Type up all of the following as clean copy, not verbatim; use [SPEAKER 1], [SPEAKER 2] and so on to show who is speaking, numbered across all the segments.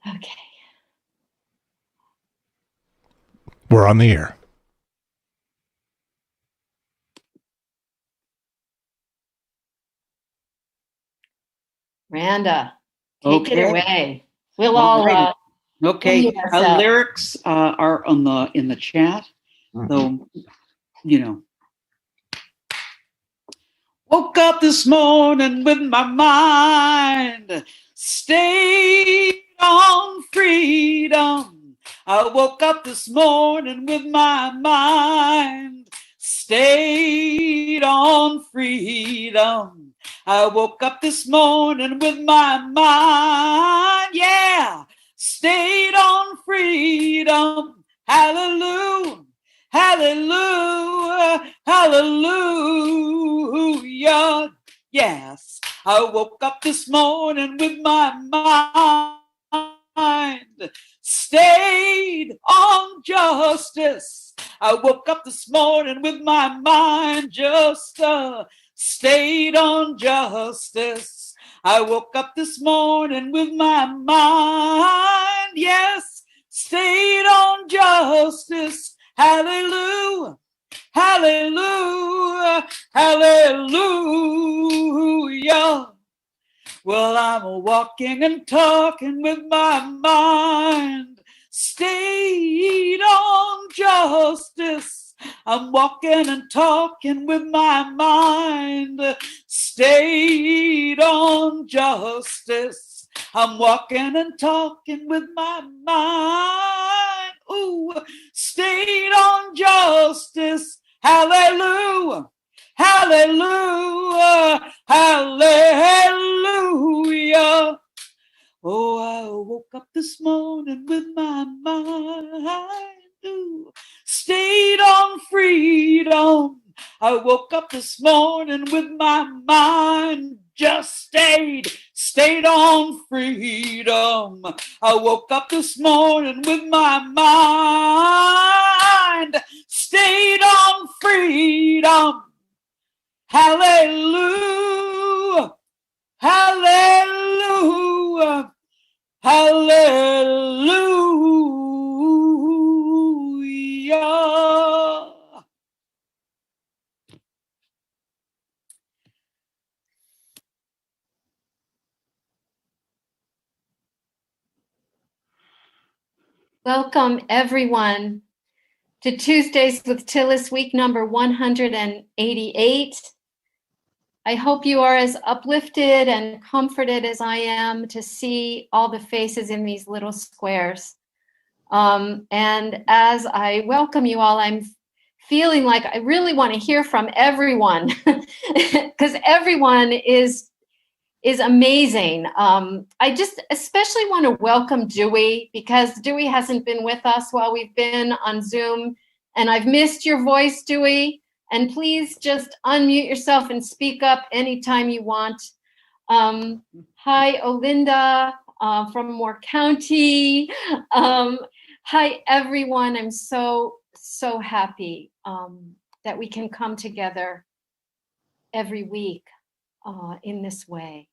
[SPEAKER 1] Okay.
[SPEAKER 2] We're on the air.
[SPEAKER 1] Randa, take it
[SPEAKER 3] Okay.
[SPEAKER 1] away. We'll
[SPEAKER 3] All
[SPEAKER 1] all
[SPEAKER 3] right.
[SPEAKER 1] unmute
[SPEAKER 3] Okay.
[SPEAKER 1] ourselves.
[SPEAKER 3] Lyrics are on in the chat. So, you know. Woke up this morning with my mind stayed on freedom. I woke up this morning with my mind stayed on freedom. I woke up this morning with my mind, yeah, stayed on freedom. Hallelujah. Hallelujah, hallelujah. Yes, I woke up this morning with my mind stayed on justice. I woke up this morning with my mind just stayed on justice. I woke up this morning with my mind, yes, stayed on justice. Hallelujah, hallelujah, hallelujah. Well, I'm walking and talking with my mind stayed on justice. I'm walking and talking with my mind stayed on justice. I'm walking and talking with my mind, ooh, stayed on justice. Hallelujah, hallelujah, hallelujah. Oh, I woke up this morning with my mind, ooh, stayed on freedom. I woke up this morning with my mind just stayed on freedom. I woke up this morning with my mind stayed on freedom. Hallelujah, hallelujah, hallelujah.
[SPEAKER 1] Welcome, everyone, to Tuesdays with Tillis, week number 188. I hope you are as uplifted and comforted as I am to see all the faces in these little squares. And as I welcome you all, I'm feeling like I really want to hear from everyone because everyone is amazing. I just especially want to welcome Dewey because Dewey hasn't been with us while we've been on Zoom, and I've missed your voice, Dewey. And please just unmute yourself and speak up anytime you want. Hi, Olinda from Moore County. Hi, everyone. I'm so happy that we can come together every week in this way.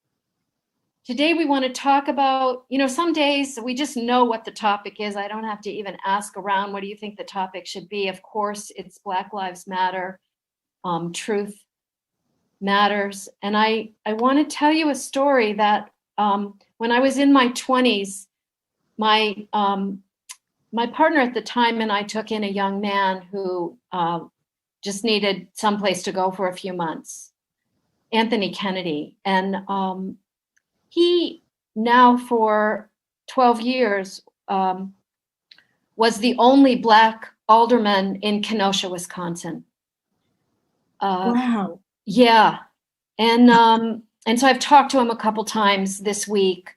[SPEAKER 1] Today we want to talk about, some days we just know what the topic is. I don't have to even ask around, what do you think the topic should be? Of course, it's Black Lives Matter. Truth matters. And I want to tell you a story that when I was in my 20s, my partner at the time and I took in a young man who just needed someplace to go for a few months, Anthony Kennedy. And he now for 12 years was the only Black alderman in Kenosha, Wisconsin.
[SPEAKER 4] Wow.
[SPEAKER 1] Yeah. And so I've talked to him a couple times this week.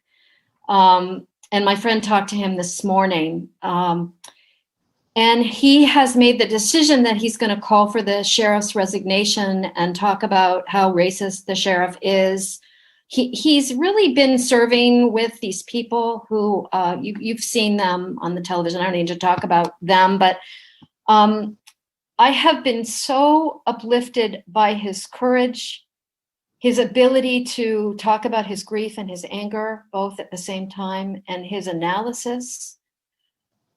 [SPEAKER 1] And my friend talked to him this morning. And he has made the decision that he's going to call for the sheriff's resignation and talk about how racist the sheriff is. He's really been serving with these people who you've seen them on the television. I don't need to talk about them, but I have been so uplifted by his courage, his ability to talk about his grief and his anger both at the same time, and his analysis.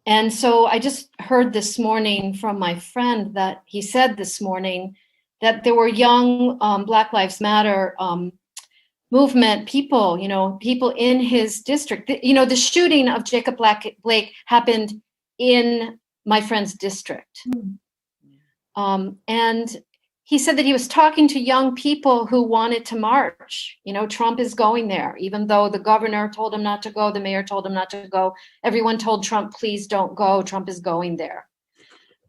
[SPEAKER 1] And so I just heard this morning from my friend that he said this morning that there were young Black Lives Matter movement people, people in his district. The shooting of Jacob Blake happened in my friend's district. And he said that he was talking to young people who wanted to march. Trump is going there, even though the governor told him not to go, the mayor told him not to go. Everyone told Trump, please don't go. Trump is going there.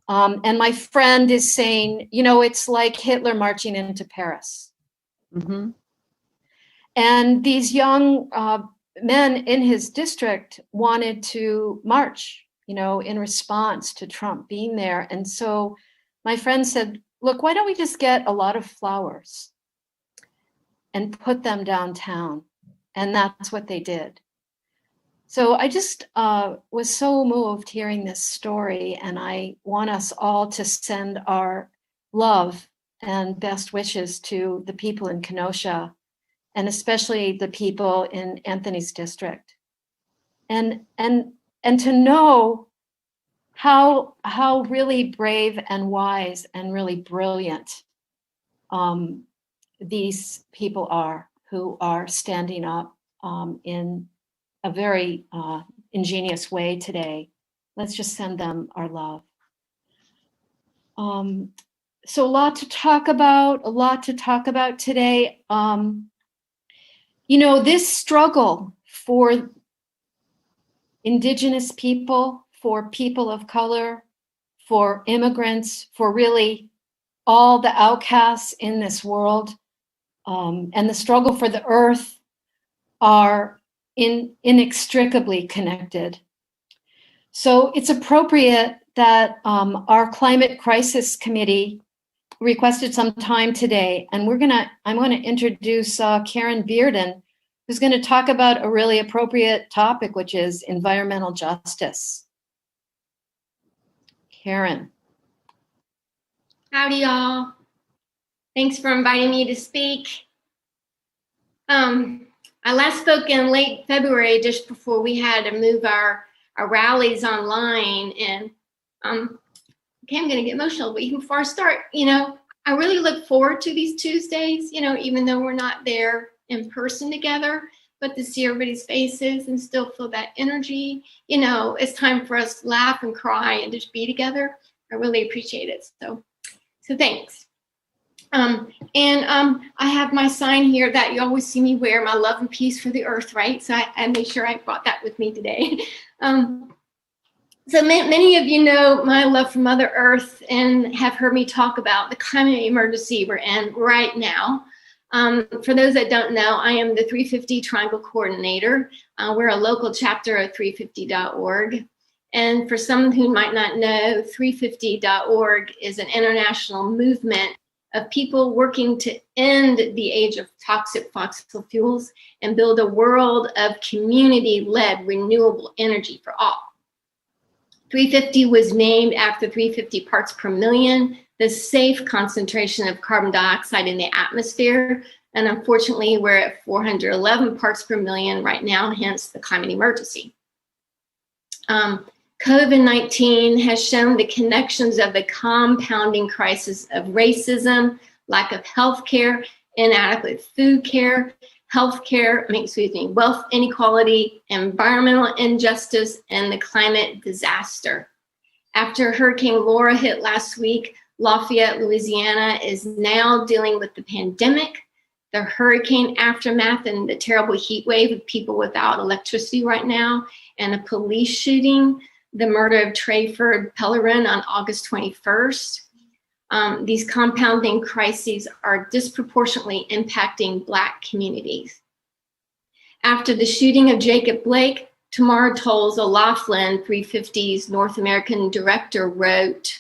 [SPEAKER 1] And my friend is saying, it's like Hitler marching into Paris.
[SPEAKER 4] Mm-hmm.
[SPEAKER 1] And these young men in his district wanted to march, in response to Trump being there. And so my friend said, look, why don't we just get a lot of flowers and put them downtown? And that's what they did. So I just was so moved hearing this story, and I want us all to send our love and best wishes to the people in Kenosha, and especially the people in Anthony's district, and to know how really brave and wise and really brilliant these people are, who are standing up in a very ingenious way today. Let's just send them our love. So a lot to talk about today. This struggle for Indigenous people, for people of color, for immigrants, for really all the outcasts in this world, and the struggle for the earth are inextricably connected. So it's appropriate that our Climate Crisis Committee requested some time today, and I'm gonna introduce Karen Bearden, who's gonna talk about a really appropriate topic, which is environmental justice. Karen.
[SPEAKER 5] Howdy, y'all. Thanks for inviting me to speak. I last spoke in late February, just before we had to move our rallies online, and okay, I'm gonna get emotional, but even before I start, I really look forward to these Tuesdays, even though we're not there in person together, but to see everybody's faces and still feel that energy. It's time for us to laugh and cry and just be together. I really appreciate it. So thanks. I have my sign here that you always see me wear, my love and peace for the earth, right? So I made sure I brought that with me today. So many of you know my love for Mother Earth and have heard me talk about the climate emergency we're in right now. For those that don't know, I am the 350 Triangle Coordinator. We're a local chapter of 350.org. And for some who might not know, 350.org is an international movement of people working to end the age of toxic fossil fuels and build a world of community-led renewable energy for all. 350 was named after 350 parts per million, the safe concentration of carbon dioxide in the atmosphere. And unfortunately, we're at 411 parts per million right now, hence the climate emergency. COVID-19 has shown the connections of the compounding crisis of racism, lack of health care, inadequate food care, wealth inequality, environmental injustice, and the climate disaster. After Hurricane Laura hit last week, Lafayette, Louisiana is now dealing with the pandemic, the hurricane aftermath, and the terrible heat wave of people without electricity right now, and a police shooting, the murder of Trayford Pellerin on August 21st. These compounding crises are disproportionately impacting Black communities. After the shooting of Jacob Blake, Tamar Tolles O'Laughlin, 350's North American director, wrote,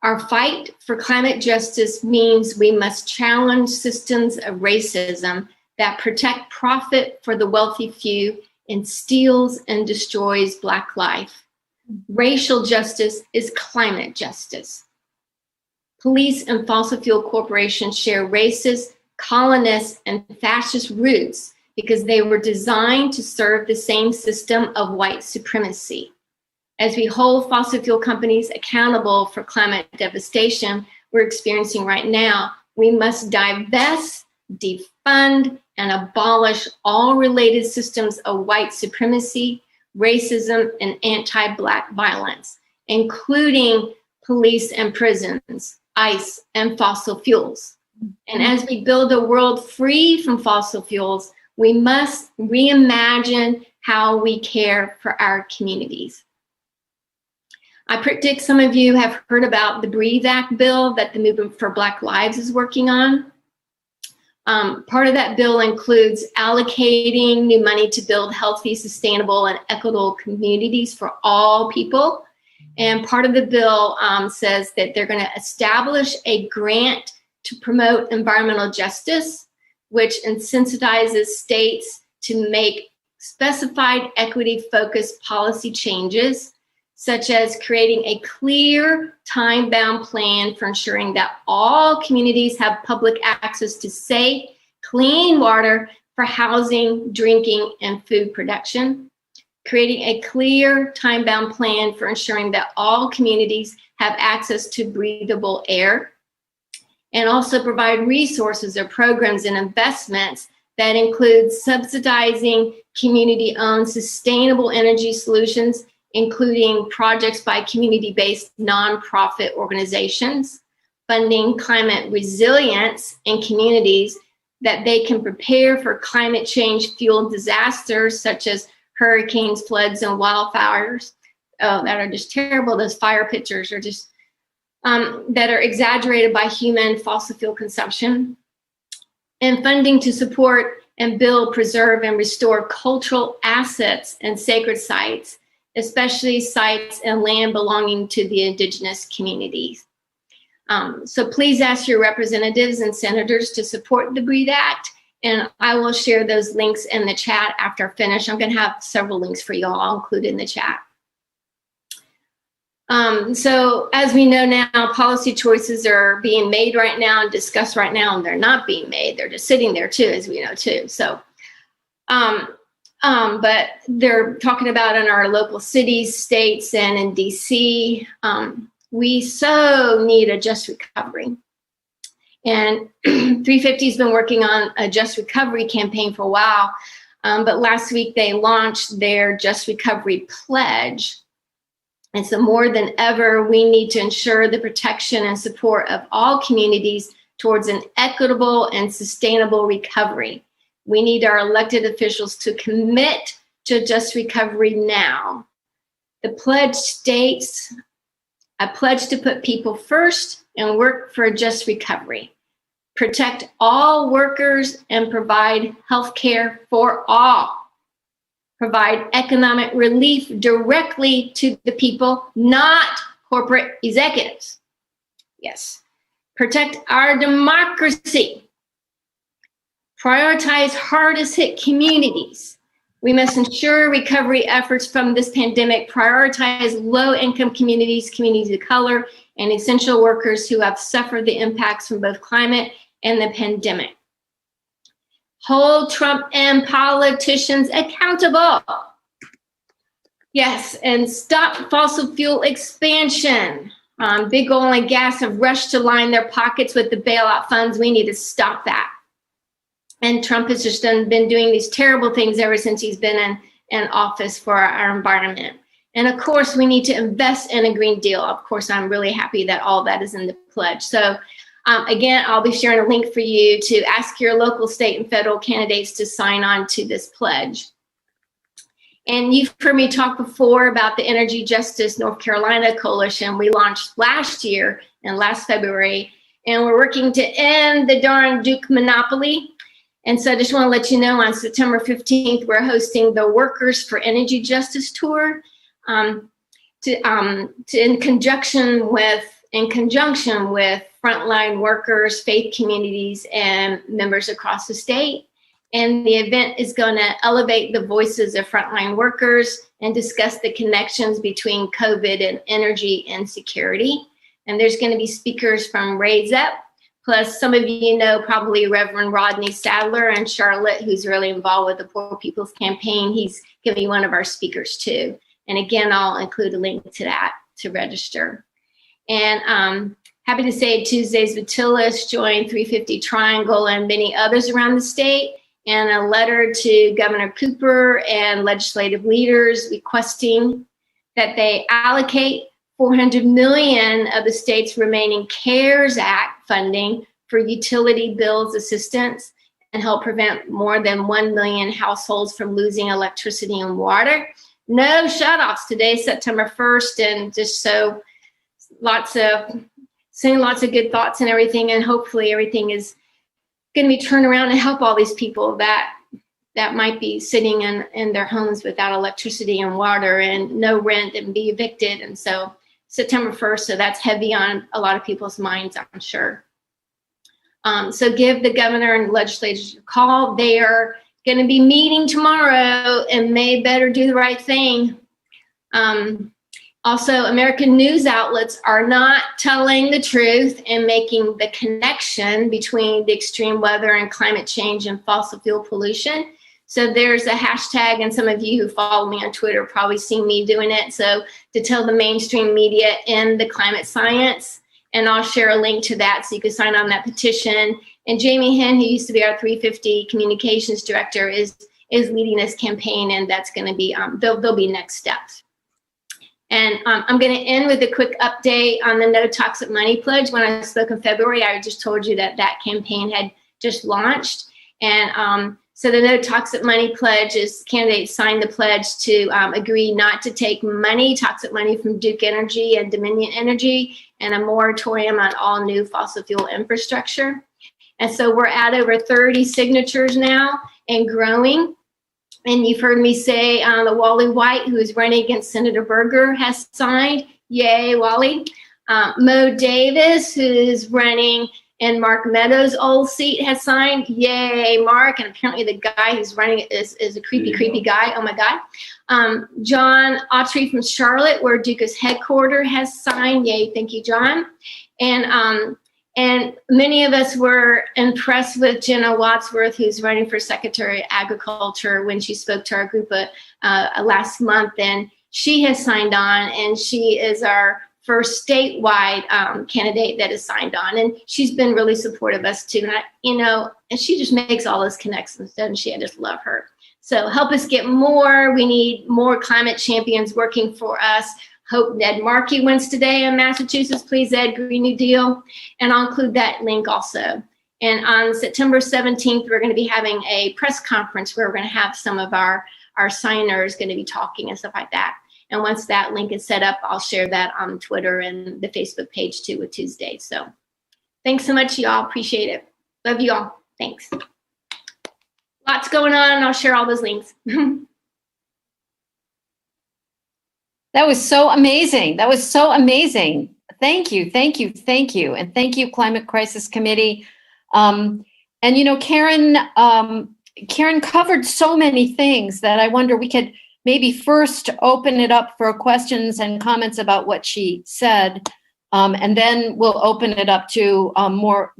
[SPEAKER 5] "Our fight for climate justice means we must challenge systems of racism that protect profit for the wealthy few and steals and destroys Black life. Racial justice is climate justice. Police and fossil fuel corporations share racist, colonist, and fascist roots because they were designed to serve the same system of white supremacy. As we hold fossil fuel companies accountable for climate devastation we're experiencing right now, we must divest, defund, and abolish all related systems of white supremacy, racism, and anti-Black violence, including police and prisons, ICE, and fossil fuels. And as we build a world free from fossil fuels, we must reimagine how we care for our communities. I predict some of you have heard about the Breathe Act bill that the Movement for Black Lives is working on. Part of that bill includes allocating new money to build healthy, sustainable, and equitable communities for all people. And part of the bill says that they're going to establish a grant to promote environmental justice, which incentivizes states to make specified equity-focused policy changes, such as creating a clear, time-bound plan for ensuring that all communities have public access to safe, clean water for housing, drinking, and food production, creating a clear, time-bound plan for ensuring that all communities have access to breathable air, and also provide resources or programs and investments that include subsidizing community-owned sustainable energy solutions, including projects by community-based nonprofit organizations, funding climate resilience in communities that they can prepare for climate change-fueled disasters such as hurricanes, floods, and wildfires that are just terrible. Those fire pictures are just that are exaggerated by human fossil fuel consumption, and funding to support and build, preserve, and restore cultural assets and sacred sites, especially sites and land belonging to the indigenous communities. So please ask your representatives and senators to support the Breathe Act, and I will share those links in the chat after I finish. I'm going to have several links for you all. I'll include in the chat. So as we know now, policy choices are being made right now and discussed right now, and they're not being made. They're just sitting there too, as we know too. So, but they're talking about in our local cities, states, and in DC, we so need a just recovery. And 350 has been working on a just recovery campaign for a while, but last week they launched their Just Recovery Pledge. And so more than ever, we need to ensure the protection and support of all communities towards an equitable and sustainable recovery. We need our elected officials to commit to just recovery now. The pledge states, I pledge to put people first and work for a just recovery, protect all workers and provide health care for all. Provide economic relief directly to the people, not corporate executives. Yes. Protect our democracy. Prioritize hardest hit communities. We must ensure recovery efforts from this pandemic prioritize low-income communities, communities of color, and essential workers who have suffered the impacts from both climate and the pandemic. Hold Trump and politicians accountable. Yes, and stop fossil fuel expansion. Big oil and gas have rushed to line their pockets with the bailout funds. We need to stop that. And Trump has just been doing these terrible things ever since he's been in office for our environment. And of course, we need to invest in a Green Deal. Of course, I'm really happy that all that is in the pledge. So again, I'll be sharing a link for you to ask your local, state, and federal candidates to sign on to this pledge. And you've heard me talk before about the Energy Justice North Carolina Coalition we launched last year and last February, and we're working to end the darn Duke monopoly. And so I just want to let you know on September 15th, we're hosting the Workers for Energy Justice Tour in conjunction with frontline workers, faith communities, and members across the state. And the event is going to elevate the voices of frontline workers and discuss the connections between COVID and energy insecurity. And there's going to be speakers from Raise Up, Plus, some of you know probably Reverend Rodney Sadler in Charlotte, who's really involved with the Poor People's Campaign. He's going to be one of our speakers too. And again, I'll include a link to that to register. And happy to say Tuesdays with Tillis joined 350 Triangle and many others around the state, and a letter to Governor Cooper and legislative leaders requesting that they allocate $400 million of the state's remaining CARES Act funding for utility bills assistance and help prevent more than 1 million households from losing electricity and water. No shutoffs today, September 1st, and just so saying lots of good thoughts and everything, and hopefully everything is going to be turned around and help all these people that might be sitting in their homes without electricity and water and no rent and be evicted. And so September 1st, so that's heavy on a lot of people's minds, I'm sure. So give the governor and legislators a call. They are going to be meeting tomorrow, and they better do the right thing. Also, American news outlets are not telling the truth and making the connection between the extreme weather and climate change and fossil fuel pollution. So there's a hashtag, and some of you who follow me on Twitter probably seen me doing it. So to tell the mainstream media in the climate science, and I'll share a link to that so you can sign on that petition. And Jamie Henn, who used to be our 350 communications director, is leading this campaign, and that's going to be, there'll be next steps. And I'm going to end with a quick update on the No Toxic Money Pledge. When I spoke in February, I just told you that that campaign had just launched. And so the No Toxic Money Pledge is candidates signed the pledge to agree not to take toxic money from Duke Energy and Dominion Energy, and a moratorium on all new fossil fuel infrastructure. And so we're at over 30 signatures now and growing. And you've heard me say the Wally White, who is running against Senator Berger, has signed. Yay, Wally. Mo Davis, who is running in Mark Meadows' old seat, has signed. Yay, Mark. And apparently the guy who's running it is a creepy guy. Oh, my God. John Autry from Charlotte, where Duke is headquartered, has signed. Yay, thank you, John. And many of us were impressed with Jenna Wadsworth, who's running for Secretary of Agriculture, when she spoke to our group last month. And she has signed on, and she is our first statewide candidate that has signed on. And she's been really supportive of us too. And and she just makes all those connections, doesn't she? I just love her. So help us get more. We need more climate champions working for us. Hope Ned Markey wins today in Massachusetts. Please, Ed, Green New Deal. And I'll include that link also. And on September 17th, we're going to be having a press conference where we're going to have some of our signers going to be talking and stuff like that. And once that link is set up, I'll share that on Twitter and the Facebook page too with Tuesday. So thanks so much, y'all. Appreciate it. Love you all. Thanks. Lots going on, and I'll share all those links.
[SPEAKER 1] That was so amazing. That was so amazing. Thank you, thank you, thank you. And thank you, Climate Crisis Committee. And Karen covered so many things that I wonder we could maybe first open it up for questions and comments about what she said. And then we'll open it up to more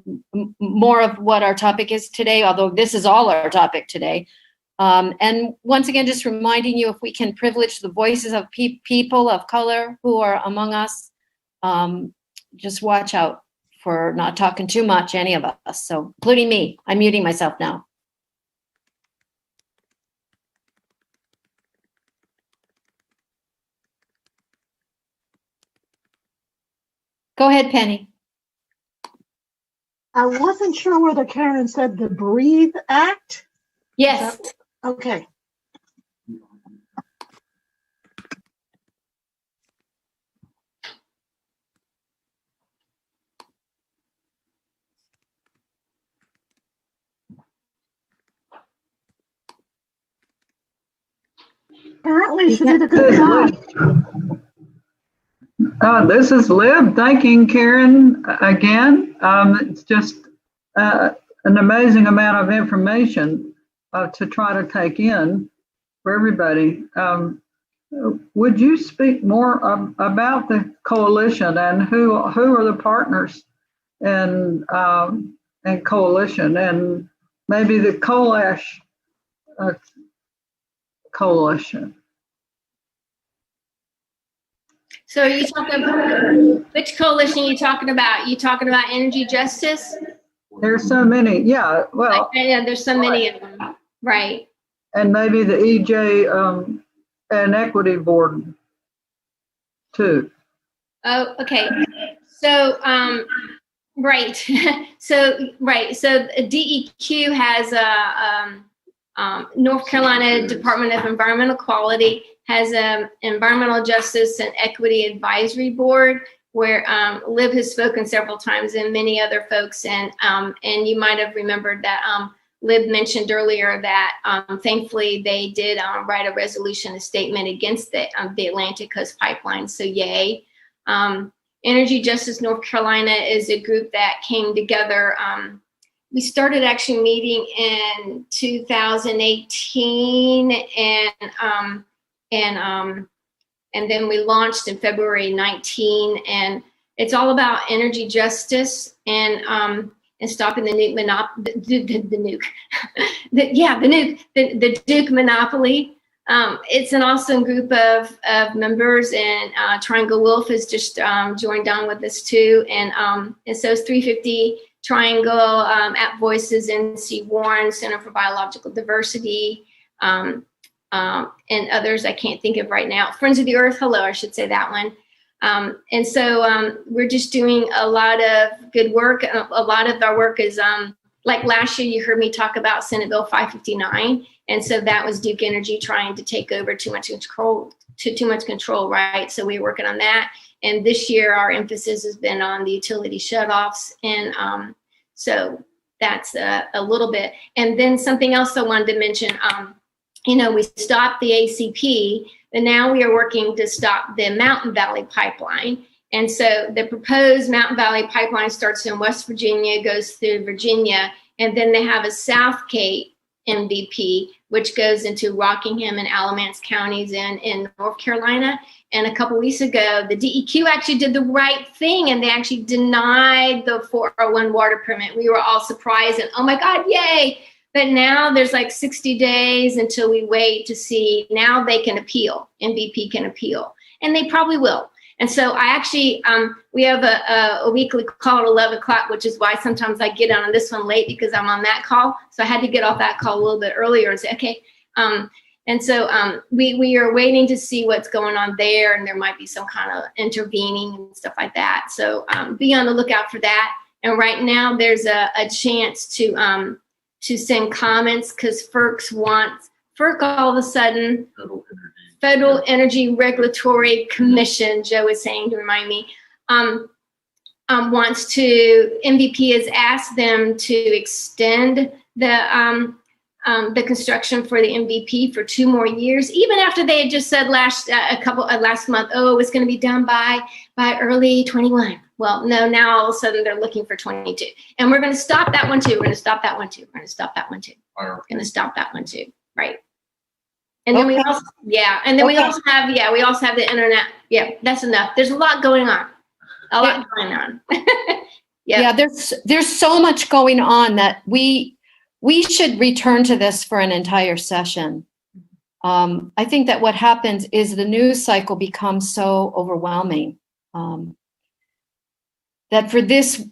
[SPEAKER 1] of what our topic is today, although this is all our topic today. And once again, just reminding you, if we can privilege the voices of people of color who are among us, just watch out for not talking too much, any of us. So including me, I'm muting myself now. Go ahead, Penny.
[SPEAKER 4] I wasn't sure whether Karen said the Breathe Act.
[SPEAKER 5] Yes.
[SPEAKER 4] Okay. Apparently she did a good job.
[SPEAKER 6] This is Lib thanking Karen again. It's just an amazing amount of information to try to take in for everybody. Would you speak more about the coalition and who are the partners and coalition, and maybe the coal ash coalition.
[SPEAKER 5] So are you talking about, which coalition are you talking about? You talking about energy justice?
[SPEAKER 6] There's so many, yeah. Well,
[SPEAKER 5] Yeah, there's so many of them, right?
[SPEAKER 6] And maybe the EJ and equity board too.
[SPEAKER 5] Oh, okay. So, right. So DEQ has a North Carolina Department of Environmental Quality has an Environmental Justice and Equity Advisory Board where Liv has spoken several times and many other folks. And you might have remembered that Liv mentioned earlier that thankfully they did write a resolution, a statement against the Atlantic Coast Pipeline. So yay. Energy Justice North Carolina is a group that came together. We started actually meeting in 2018 and then we launched in February 19, and it's all about energy justice and stopping the nuke the Duke monopoly. It's an awesome group of members, and Triangle Wolf has just joined on with us too, and so it's 350 Triangle, at Voices, NC Warren, Center for Biological Diversity, and others I can't think of right now. Friends of the Earth, hello, I should say that one. And so we're just doing a lot of good work. A lot of our work is, like last year, you heard me talk about Senate Bill 559. And so that was Duke Energy trying to take over too much control, right? So we're working on that. And this year, our emphasis has been on the utility shutoffs. And so that's a little bit. And then something else I wanted to mention, we stopped the ACP, and now we are working to stop the Mountain Valley Pipeline. And so the proposed Mountain Valley Pipeline starts in West Virginia, goes through Virginia, and then they have a South Cape MVP, which goes into Rockingham and Alamance counties in North Carolina. And a couple weeks ago, the DEQ actually did the right thing, and they actually denied the 401 water permit. We were all surprised and, oh my God, yay. But now there's like 60 days until we wait to see. Now they can appeal. MVP can appeal, and they probably will. And so I actually, we have a weekly call at 11 o'clock, which is why sometimes I get on this one late because I'm on that call. So I had to get off that call a little bit earlier and say, okay. And so we are waiting to see what's going on there, and there might be some kind of intervening and stuff like that. So be on the lookout for that. And right now there's a chance to send comments because FERC all of a sudden, Federal Energy Regulatory Commission, Joe is saying to remind me, MVP has asked them to extend the construction for the MVP for 2 more years, even after they had just said last month, oh, it's going to be done by early 21. Well, no, now all of a sudden they're looking for 22. And we're going to stop that one too. We're going to stop that one too. We're going to stop that one too. We're going to stop that one too. Right. And then we also have the internet. Yeah, that's enough. There's a lot going on.
[SPEAKER 1] Yeah, there's so much going on that we should return to this for an entire session. I think that what happens is the news cycle becomes so overwhelming. That for this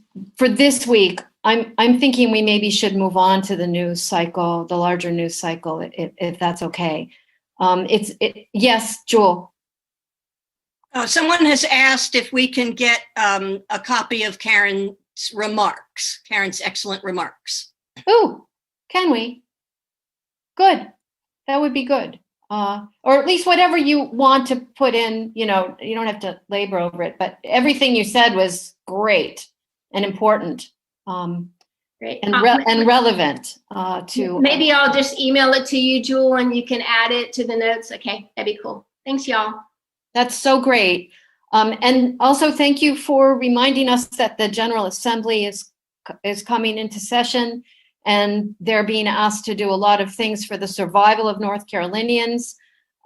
[SPEAKER 1] week, I'm thinking we maybe should move on to the news cycle, the larger news cycle, if that's okay. Yes, Jewel.
[SPEAKER 7] Someone has asked if we can get a copy of Karen's excellent remarks.
[SPEAKER 1] Ooh, can we? Good. That would be good. Or at least whatever you want to put in, you don't have to labor over it, but everything you said was great and important.
[SPEAKER 5] Great.
[SPEAKER 1] And relevant to.
[SPEAKER 5] Maybe I'll just email it to you, Jewel, and you can add it to the notes. Okay, that'd be cool. Thanks, y'all.
[SPEAKER 1] That's so great. And also thank you for reminding us that the General Assembly is coming into session, and they're being asked to do a lot of things for the survival of North Carolinians.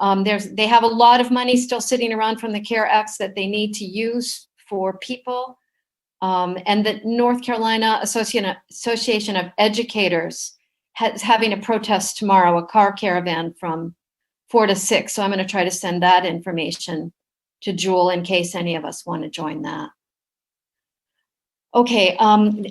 [SPEAKER 1] They have a lot of money still sitting around from the CARE Acts that they need to use for people. and the North Carolina Association of Educators is having a protest tomorrow, a car caravan from 4 to 6. So I'm going to try to send that information to Jewel in case any of us want to join that. Okay,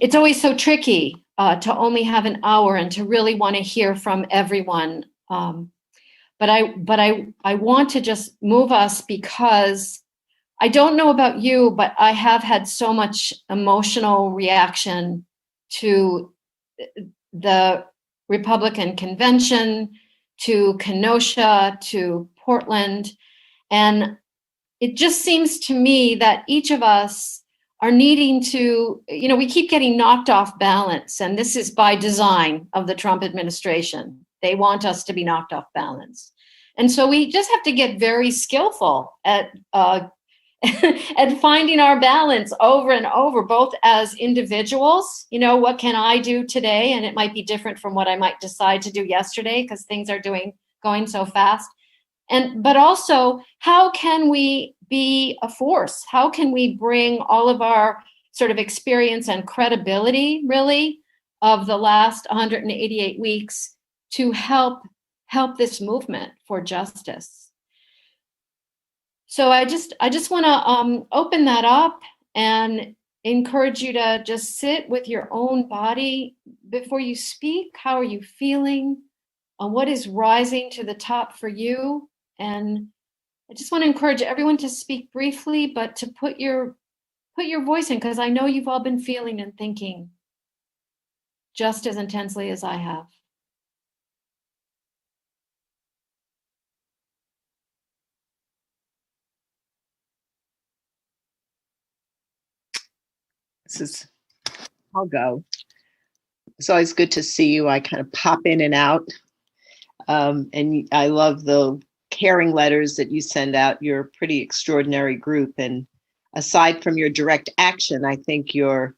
[SPEAKER 1] it's always so tricky to only have an hour and to really want to hear from everyone. But I want to just move us because I don't know about you, but I have had so much emotional reaction to the Republican convention, to Kenosha, to Portland. And it just seems to me that each of us are needing to, we keep getting knocked off balance. And this is by design of the Trump administration. They want us to be knocked off balance. And so we just have to get very skillful at and finding our balance over and over, both as individuals, what can I do today? And it might be different from what I might decide to do yesterday because things are going so fast. But also, how can we be a force? How can we bring all of our sort of experience and credibility, really, of the last 188 weeks to help this movement for justice? So I just want to open that up and encourage you to just sit with your own body before you speak. How are you feeling? What is rising to the top for you? And I just want to encourage everyone to speak briefly, but to put your voice in, because I know you've all been feeling and thinking just as intensely as I have.
[SPEAKER 8] I'll go. It's always good to see you. I kind of pop in and out. And I love the caring letters that you send out. You're a pretty extraordinary group. And aside from your direct action, I think your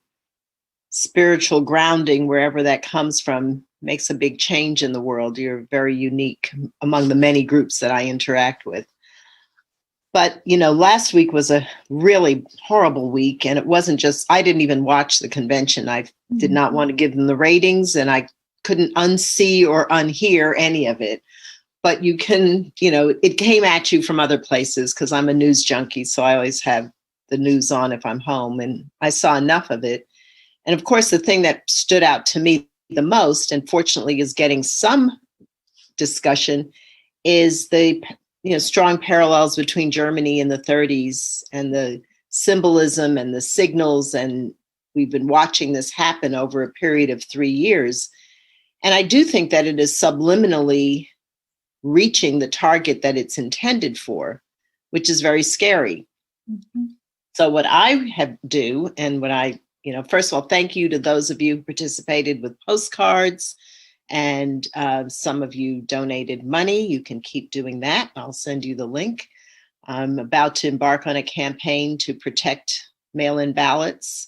[SPEAKER 8] spiritual grounding, wherever that comes from, makes a big change in the world. You're very unique among the many groups that I interact with. But, last week was a really horrible week. And it wasn't just, I didn't even watch the convention. I did not want to give them the ratings, and I couldn't unsee or unhear any of it. But you can, it came at you from other places because I'm a news junkie. So I always have the news on if I'm home, and I saw enough of it. And of course, the thing that stood out to me the most, and fortunately is getting some discussion, is the strong parallels between Germany in the 30s and the symbolism and the signals. And we've been watching this happen over a period of 3 years. And I do think that it is subliminally reaching the target that it's intended for, which is very scary. Mm-hmm. So what I do, and what I, first of all, thank you to those of you who participated with postcards. And some of you donated money. You can keep doing that. I'll send you the link. I'm about to embark on a campaign to protect mail-in ballots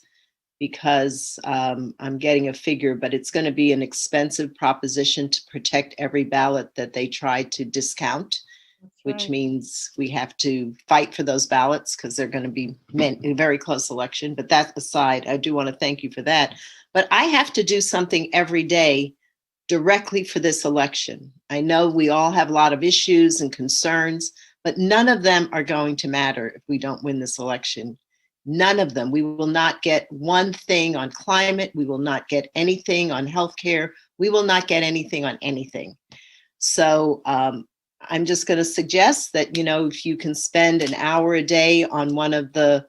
[SPEAKER 8] because I'm getting a figure, but it's going to be an expensive proposition to protect every ballot that they try to discount, which means we have to fight for those ballots because they're going to be a very close election. But that aside, I do want to thank you for that. But I have to do something every day directly for this election. I know we all have a lot of issues and concerns, but none of them are going to matter if we don't win this election. None of them. We will not get one thing on climate. We will not get anything on healthcare. We will not get anything on anything. So I'm just going to suggest that, if you can spend an hour a day on one of the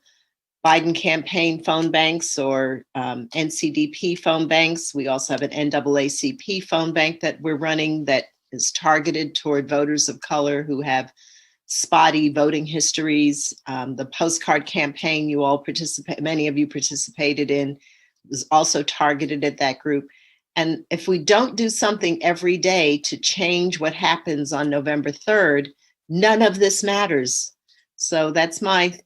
[SPEAKER 8] Biden campaign phone banks or NCDP phone banks. We also have an NAACP phone bank that we're running that is targeted toward voters of color who have spotty voting histories. The postcard campaign many of you participated in, was also targeted at that group. And if we don't do something every day to change what happens on November 3rd, none of this matters. So that's my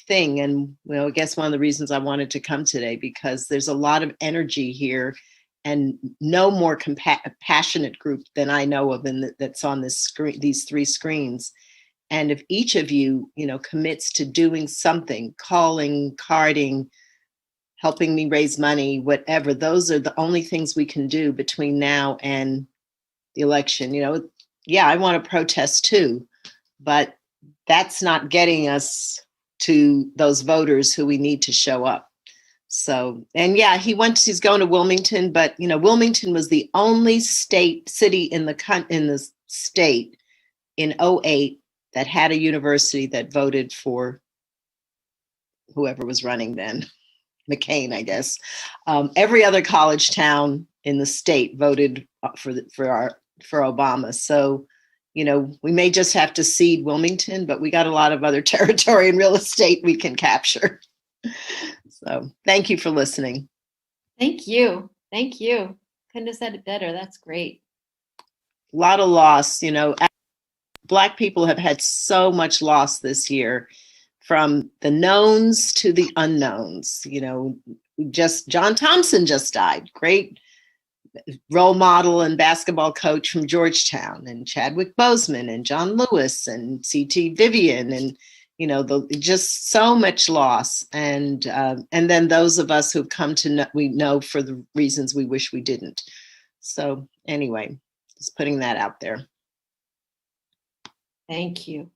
[SPEAKER 8] thing. And I guess one of the reasons I wanted to come today, because there's a lot of energy here and no more passionate group than I know of that's on this screen, these 3 screens. And if each of you, commits to doing something, calling, carding, helping me raise money, whatever. Those are the only things we can do between now and the election. You know, yeah, I want to protest too, but that's not getting us to those voters who we need to show up. So, and yeah, he's going to Wilmington, but you know, Wilmington was the only city in the state in 2008 that had a university that voted for whoever was running then, McCain, I guess. Every other college town in the state voted for Obama. So, you know, we may just have to cede Wilmington, but we got a lot of other territory and real estate we can capture. So thank you for listening.
[SPEAKER 1] Thank you. Thank you. Couldn't have said it better. That's great.
[SPEAKER 8] A lot of loss, you know. Black people have had so much loss this year, from the knowns to the unknowns. You know, just John Thompson just died. Great role model and basketball coach from Georgetown, and Chadwick Boseman and John Lewis and C.T. Vivian, and you know, just so much loss. And then those of us who've come to know, we know for the reasons we wish we didn't. So anyway, just putting that out there.
[SPEAKER 1] Thank you.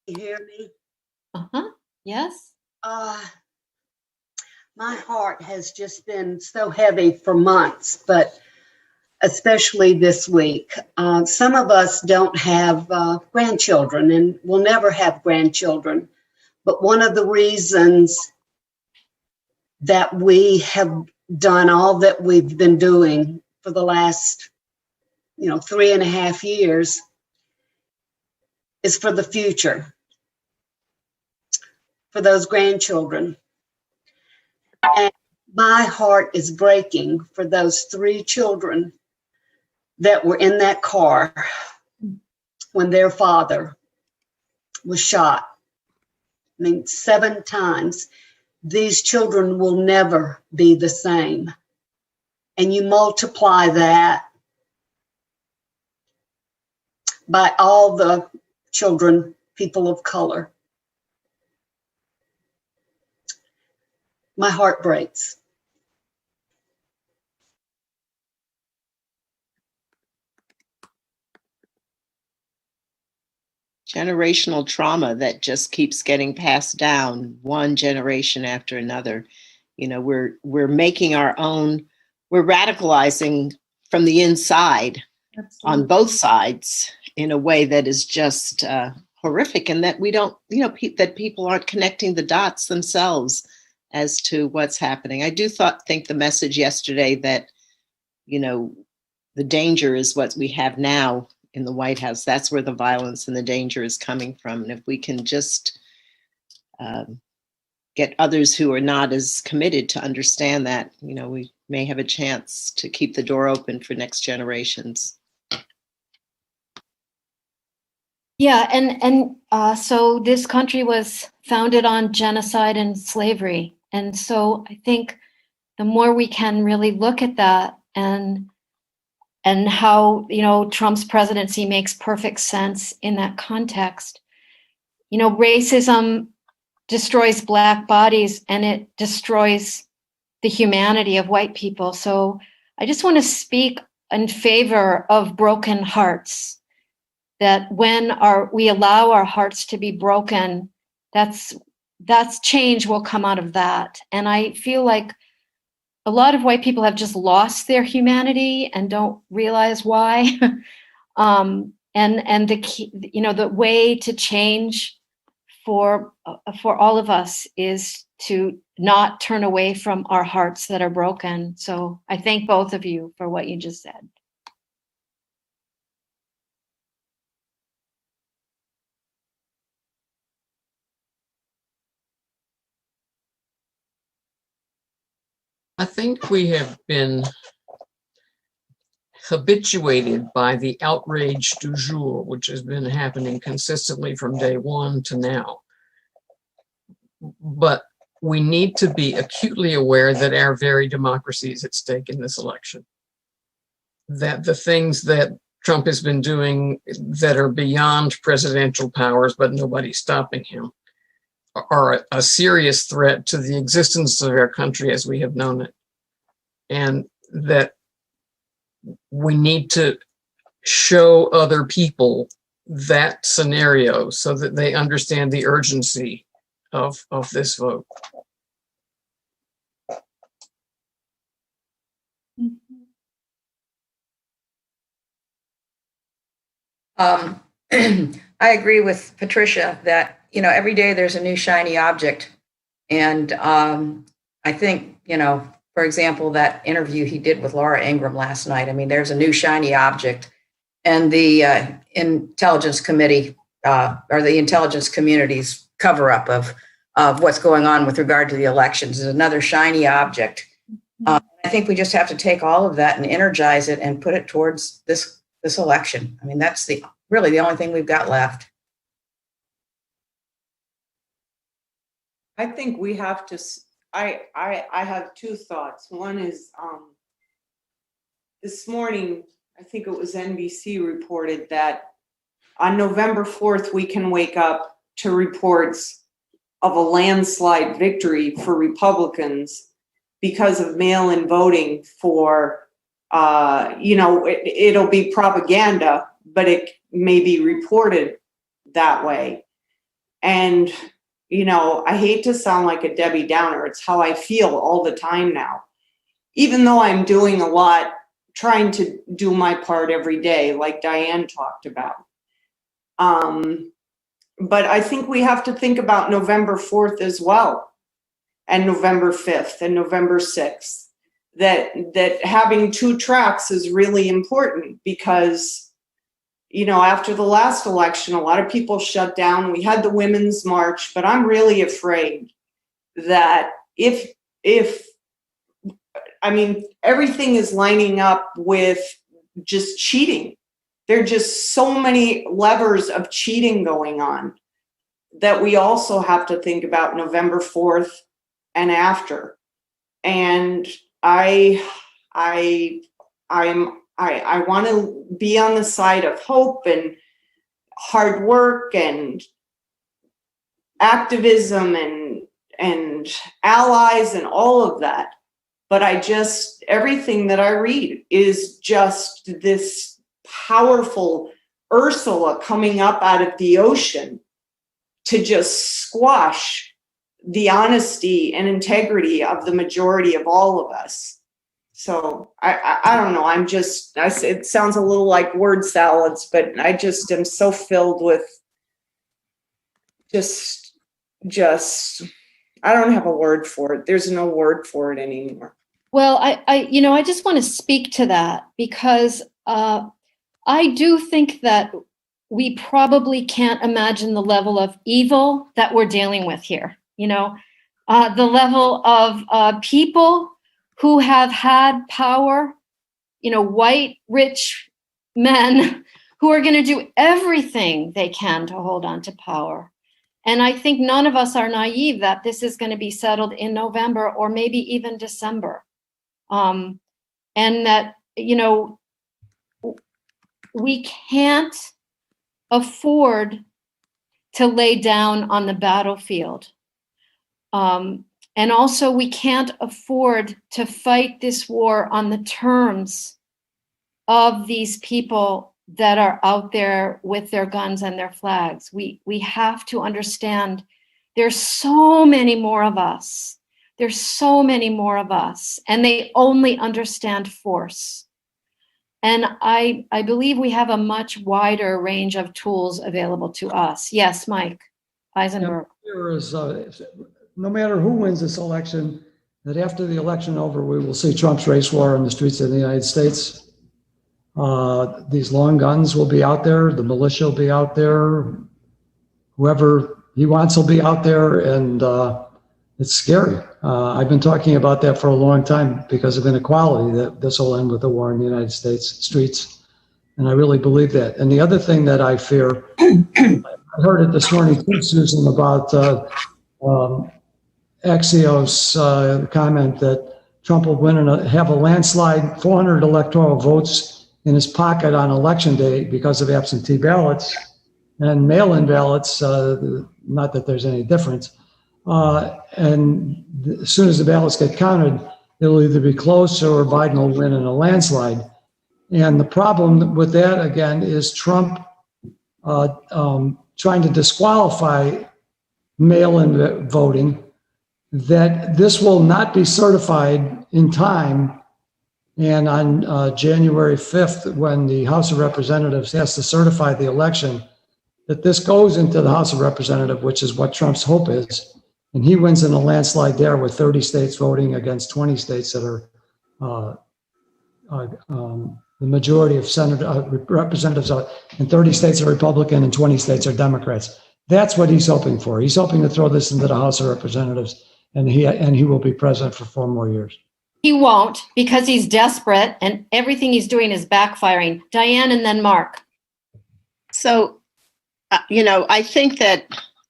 [SPEAKER 9] You hear me?
[SPEAKER 1] Uh-huh. Yes.
[SPEAKER 9] My heart has just been so heavy for months, but especially this week. Some of us don't have grandchildren and will never have grandchildren. But one of the reasons that we have done all that we've been doing for the last, 3.5 years is for the future, for those grandchildren. And my heart is breaking for those 3 children that were in that car when their father was shot. 7 times. These children will never be the same. And you multiply that by all the children, people of color. My heart breaks.
[SPEAKER 8] Generational trauma that just keeps getting passed down one generation after another. You know, we're making our own, we're radicalizing from the inside. Absolutely. On both sides in a way that is just horrific, and that we don't, that people aren't connecting the dots themselves as to what's happening. I do think the message yesterday that, the danger is what we have now in the White House. That's where the violence and the danger is coming from. And if we can just get others who are not as committed to understand that, we may have a chance to keep the door open for next generations.
[SPEAKER 1] Yeah, and so this country was founded on genocide and slavery. And so I think the more we can really look at that and how, Trump's presidency makes perfect sense in that context. Racism destroys Black bodies and it destroys the humanity of white people. So I just want to speak in favor of broken hearts. That when we allow our hearts to be broken, that's change will come out of that. And I feel like a lot of white people have just lost their humanity and don't realize why. And the key, the way to change for all of us is to not turn away from our hearts that are broken. So I thank both of you for what you just said.
[SPEAKER 10] I think we have been habituated by the outrage du jour, which has been happening consistently from day one to now. But we need to be acutely aware that our very democracy is at stake in this election. That the things that Trump has been doing that are beyond presidential powers, but nobody's stopping him, are a serious threat to the existence of our country as we have known it. And that we need to show other people that scenario so that they understand the urgency of this vote.
[SPEAKER 11] I agree with Patricia that, you know, every day there's a new shiny object. And I think, you know, for example, that interview he did with Laura Ingraham last night, I mean, there's a new shiny object. And the intelligence committee or the intelligence community's cover up of what's going on with regard to the elections is another shiny object. I think we just have to take all of that and energize it and put it towards this election. I mean, that's really the only thing we've got left.
[SPEAKER 12] I think we have to, I have two thoughts. One is this morning, I think it was NBC reported that on November 4th, we can wake up to reports of a landslide victory for Republicans because of mail-in voting for, you know, it'll be propaganda, but it may be reported that way. And, you know, I hate to sound like a Debbie Downer. It's how I feel all the time now. Even though I'm doing a lot, trying to do my part every day, like Diane talked about. But I think we have to think about November 4th as well, and November 5th and November 6th, that having two tracks is really important because, you know, after the last election, a lot of people shut down. We had the Women's March, but I'm really afraid that if I mean, everything is lining up with just cheating. There are just so many levers of cheating going on that we also have to think about November 4th and after. And I want to be on the side of hope and hard work and activism and allies and all of that. But everything that I read is just this powerful Ursula coming up out of the ocean to just squash the honesty and integrity of the majority of all of us. So I don't know. It sounds a little like word salads, but I just am so filled with just, I don't have a word for it. There's no word for it anymore.
[SPEAKER 1] Well, I just want to speak to that because I do think that we probably can't imagine the level of evil that we're dealing with here. You know, the level of people who have had power, you know, white, rich men who are going to do everything they can to hold on to power. And I think none of us are naive that this is going to be settled in November or maybe even December. And that, you know, we can't afford to lay down on the battlefield. And also we can't afford to fight this war on the terms of these people that are out there with their guns and their flags. We have to understand there's so many more of us. There's so many more of us, and they only understand force. And I believe we have a much wider range of tools available to us. Yes, Mike Eisenberg.
[SPEAKER 13] There is, no matter who wins this election, that after the election over, we will see Trump's race war in the streets of the United States. These long guns will be out there. The militia will be out there. Whoever he wants will be out there, and it's scary. I've been talking about that for a long time because of inequality, that this will end with a war in the United States streets. And I really believe that. And the other thing that I fear, I heard it this morning too, Susan, about Axios comment that Trump will win and have a landslide, 400 electoral votes in his pocket on election day because of absentee ballots and mail-in ballots, not that there's any difference. And as soon as the ballots get counted, it'll either be close or Biden will win in a landslide. And the problem with that, again, is Trump trying to disqualify mail-in voting, that this will not be certified in time. And on January 5th, when the House of Representatives has to certify the election, that this goes into the House of Representatives, which is what Trump's hope is. And he wins in a landslide there with 30 states voting against 20 states that are the majority of representatives are, and 30 states are Republican and 20 states are Democrats. That's what he's hoping for. He's hoping to throw this into the House of Representatives, and he will be president for 4 more years.
[SPEAKER 1] He won't, because he's desperate and everything he's doing is backfiring. Diane and then Mark.
[SPEAKER 8] So, I think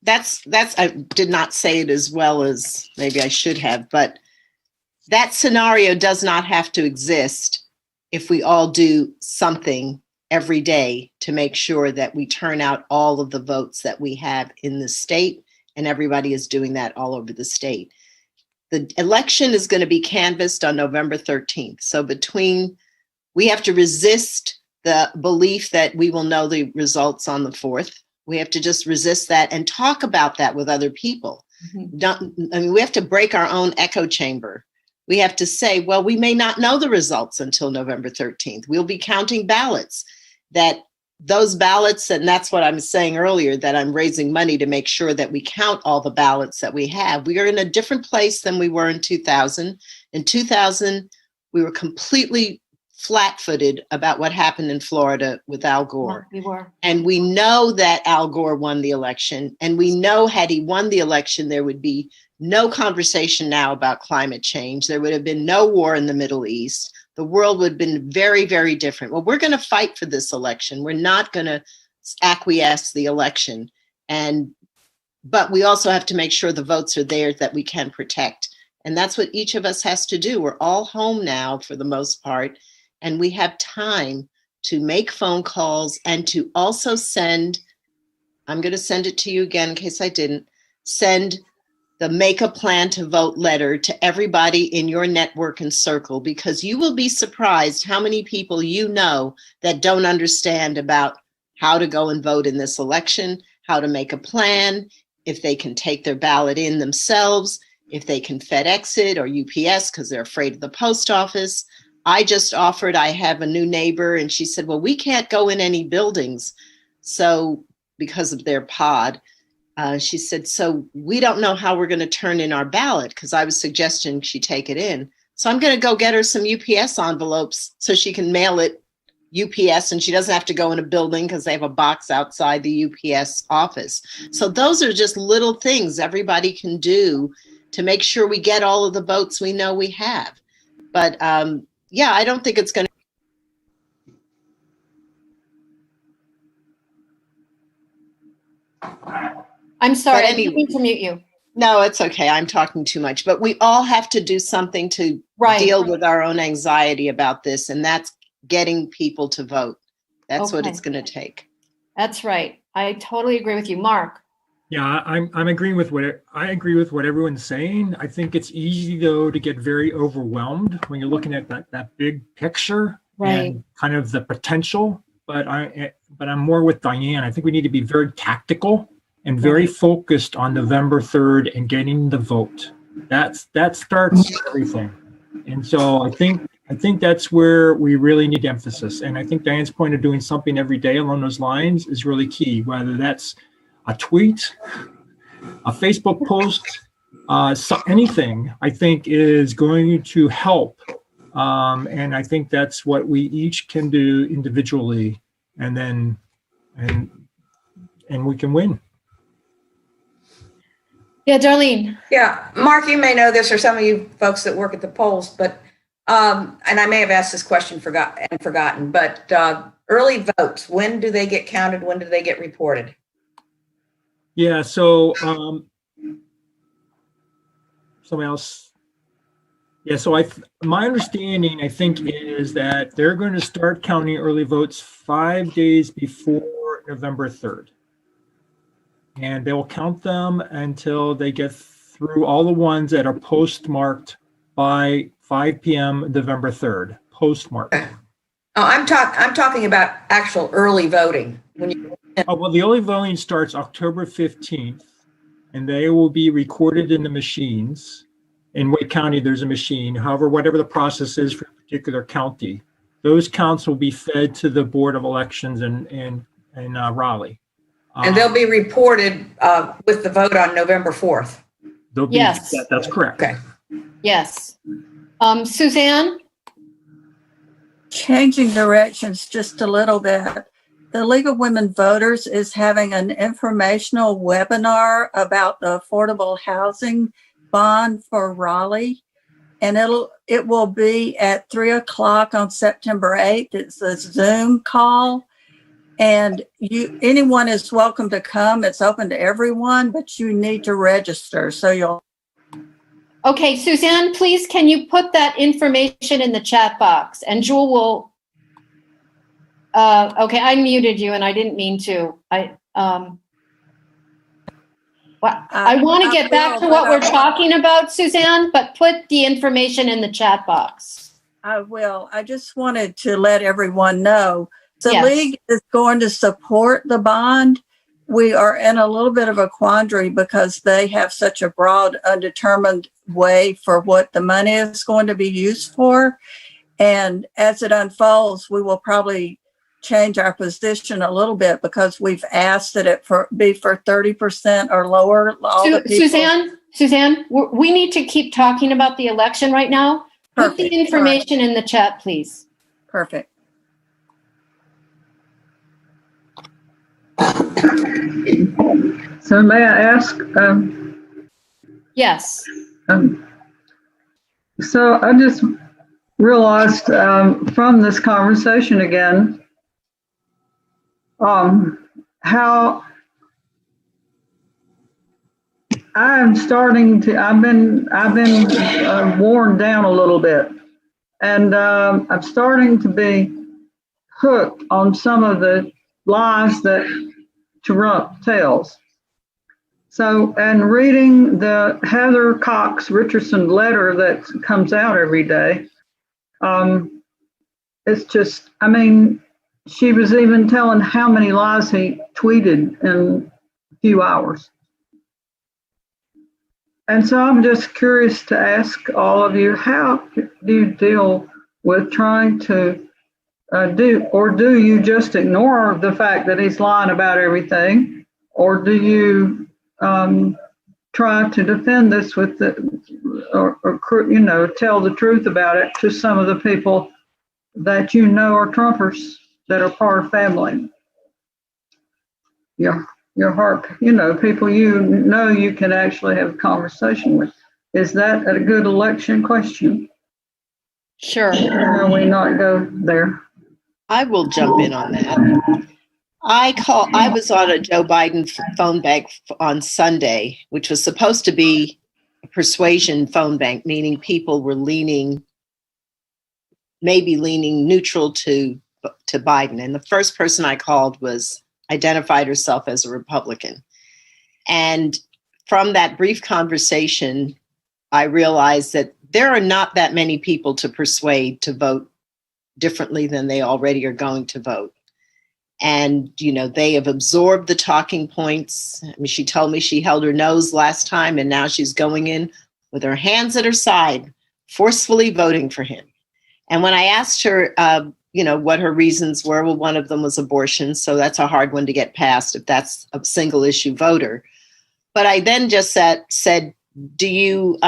[SPEAKER 8] that's I did not say it as well as maybe I should have, but that scenario does not have to exist if we all do something every day to make sure that we turn out all of the votes that we have in the state, and everybody is doing that all over the state. The election is going to be canvassed on November 13th. So we have to resist the belief that we will know the results on the 4th. We have to just resist that and talk about that with other people. Mm-hmm. We have to break our own echo chamber. We have to say, well, we may not know the results until November 13th. We'll be counting ballots. That those ballots, and that's what I was saying earlier, that I'm raising money to make sure that we count all the ballots that we have. We are in a different place than we were in 2000. In 2000, we were completely flat-footed about what happened in Florida with Al Gore.
[SPEAKER 1] Yeah, we were.
[SPEAKER 8] And we know that Al Gore won the election. And we know had he won the election, there would be no conversation now about climate change. There would have been no war in the Middle East. The world would have been very, very different. Well, we're going to fight for this election. We're not going to acquiesce the election. But we also have to make sure the votes are there that we can protect. And that's what each of us has to do. We're all home now for the most part. And we have time to make phone calls and to also send, I'm going to send it to you again in case I didn't, send the Make a Plan to Vote letter to everybody in your network and circle, because you will be surprised how many people you know that don't understand about how to go and vote in this election, how to make a plan, if they can take their ballot in themselves, if they can FedEx it or UPS because they're afraid of the post office. I just offered, I have a new neighbor, and she said, well, we can't go in any buildings. So because of their pod, she said, so we don't know how we're going to turn in our ballot, because I was suggesting she take it in. So I'm going to go get her some UPS envelopes so she can mail it UPS, and she doesn't have to go in a building because they have a box outside the UPS office. So those are just little things everybody can do to make sure we get all of the votes we know we have. But yeah, I don't think it's going to.
[SPEAKER 1] I'm sorry,
[SPEAKER 8] But
[SPEAKER 1] I didn't mean to mute you.
[SPEAKER 8] No, it's okay. I'm talking too much. But we all have to do something to deal with our own anxiety about this, and that's getting people to vote. That's what it's going to take.
[SPEAKER 1] That's right. I totally agree with you, Mark.
[SPEAKER 14] Yeah, I'm agreeing with I agree with what everyone's saying. I think it's easy though to get very overwhelmed when you're looking at that big picture and kind of the potential. But I'm more with Diane. I think we need to be very tactical and very focused on November 3rd and getting the vote. That starts everything. And so I think that's where we really need emphasis. And I think Diane's point of doing something every day along those lines is really key, whether that's a tweet, a Facebook post, anything, I think is going to help. And I think that's what we each can do individually, and we can win.
[SPEAKER 1] Yeah, Darlene.
[SPEAKER 11] Yeah, Mark, you may know this, or some of you folks that work at the polls, but and I may have asked this question forgotten, but early votes, when do they get counted? When do they get reported?
[SPEAKER 14] Yeah, so somebody else. Yeah, so my understanding, I think, is that they're going to start counting early votes 5 days before November 3rd. And they will count them until they get through all the ones that are postmarked by 5 p.m. November 3rd, postmarked.
[SPEAKER 11] Okay. Oh, I'm talking about actual early voting.
[SPEAKER 14] Well, the early voting starts October 15th, and they will be recorded in the machines. In Wake County, there's a machine. However, whatever the process is for a particular county, those counts will be fed to the Board of Elections in Raleigh.
[SPEAKER 11] And they'll be reported with the vote on November 4th.
[SPEAKER 1] Yes.
[SPEAKER 14] That's correct.
[SPEAKER 11] Okay.
[SPEAKER 1] Yes. Suzanne?
[SPEAKER 15] Changing directions just a little bit. The League of Women Voters is having an informational webinar about the affordable housing bond for Raleigh. And it will be at 3:00 on September 8th. It's a Zoom call. And anyone is welcome to come. It's open to everyone, but you need to register. So you'll.
[SPEAKER 1] Okay, Suzanne, please, can you put that information in the chat box? And Jewel will, okay, I muted you and I didn't mean to. I want to get back to what we're talking about, Suzanne, but put the information in the chat box.
[SPEAKER 15] I will. I just wanted to let everyone know. The
[SPEAKER 1] Yes.
[SPEAKER 15] League is going to support the bond. We are in a little bit of a quandary because they have such a broad, undetermined way for what the money is going to be used for. And as it unfolds, we will probably change our position a little bit because we've asked that it be for 30% or lower.
[SPEAKER 1] Suzanne, we need to keep talking about the election right now.
[SPEAKER 15] Perfect.
[SPEAKER 1] Put the information in the chat, please.
[SPEAKER 15] Perfect.
[SPEAKER 6] So may I ask?
[SPEAKER 1] Yes.
[SPEAKER 6] So I just realized from this conversation again, how I'm starting to, I've been worn down a little bit, and I'm starting to be hooked on some of the lies that Trump tells. So, and reading the Heather Cox Richardson letter that comes out every day, it's just, I mean, she was even telling how many lies he tweeted in a few hours. And so I'm just curious to ask all of you, how do you deal with trying to do you just ignore the fact that he's lying about everything, or do you try to defend this with or tell the truth about it to some of the people that you know are Trumpers that are part of family? Your heart, people you can actually have a conversation with. Is that a good election question?
[SPEAKER 1] Sure.
[SPEAKER 6] Or we not go there?
[SPEAKER 8] I will jump in on that. I was on a Joe Biden phone bank on Sunday, which was supposed to be a persuasion phone bank, meaning people were maybe leaning neutral to Biden. And the first person I called identified herself as a Republican. And from that brief conversation, I realized that there are not that many people to persuade to vote differently than they already are going to vote. And, they have absorbed the talking points. I mean, she told me she held her nose last time, and now she's going in with her hands at her side, forcefully voting for him. And when I asked her, what her reasons were, well, one of them was abortion. So that's a hard one to get past if that's a single issue voter. But I then just said, do you,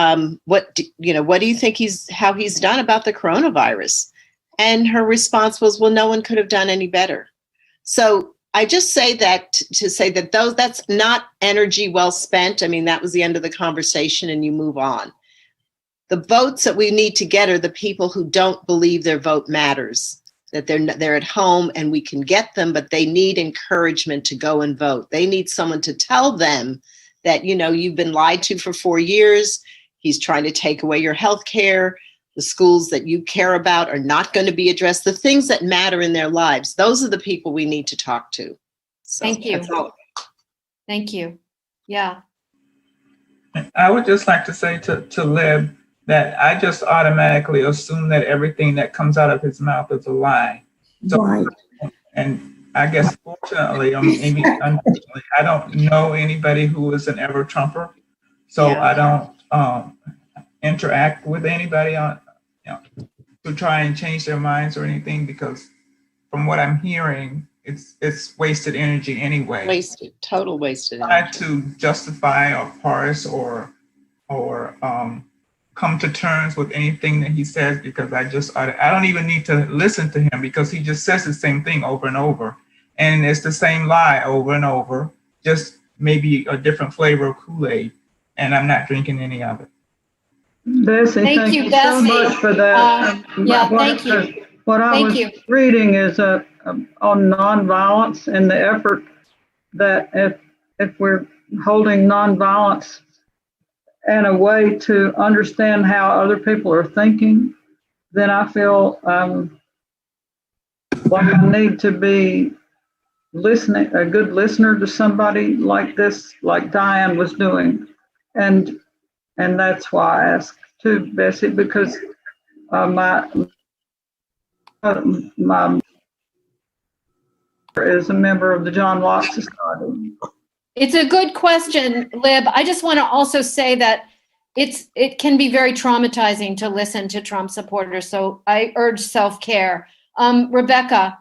[SPEAKER 8] what do you think how he's done about the coronavirus? And her response was, well, no one could have done any better. So I just say that to say that that's not energy well spent. I mean, that was the end of the conversation and you move on. The votes that we need to get are the people who don't believe their vote matters, that they're at home and we can get them, but they need encouragement to go and vote. They need someone to tell them that, you've been lied to for 4 years. He's trying to take away your health care. the schools that you care about are not going to be addressed, the things that matter in their lives. Those are the people we need to talk to. So
[SPEAKER 1] Thank you.
[SPEAKER 8] that's all.
[SPEAKER 1] Thank you. Yeah.
[SPEAKER 16] I would just like to say to Lib that I just automatically assume that everything that comes out of his mouth is a lie. So,
[SPEAKER 17] Right.
[SPEAKER 16] And I guess fortunately, or maybe unfortunately, I don't know anybody who is an ever Trumper. So
[SPEAKER 8] Yeah.
[SPEAKER 16] I don't interact with anybody on, to try and change their minds or anything, because from what I'm hearing, it's wasted energy anyway.
[SPEAKER 8] Wasted, total wasted
[SPEAKER 16] Try
[SPEAKER 8] energy.
[SPEAKER 16] to justify or parse or come to terms with anything that he says, because I don't even need to listen to him, because he just says the same thing over and over, and it's the same lie over and over, just maybe a different flavor of Kool-Aid, and I'm not drinking any of it.
[SPEAKER 6] Bessie, thank you so much for that.
[SPEAKER 1] Thank you.
[SPEAKER 6] What I was reading is on nonviolence and the effort that if we're holding nonviolence and a way to understand how other people are thinking, then I feel like I need to be listening, a good listener to somebody like this, like Diane was doing. And that's why I asked too, Bessie, because my is a member of the John Locke Society.
[SPEAKER 1] It's a good question, Lib. I just want to also say that it can be very traumatizing to listen to Trump supporters. So I urge self-care. Rebecca,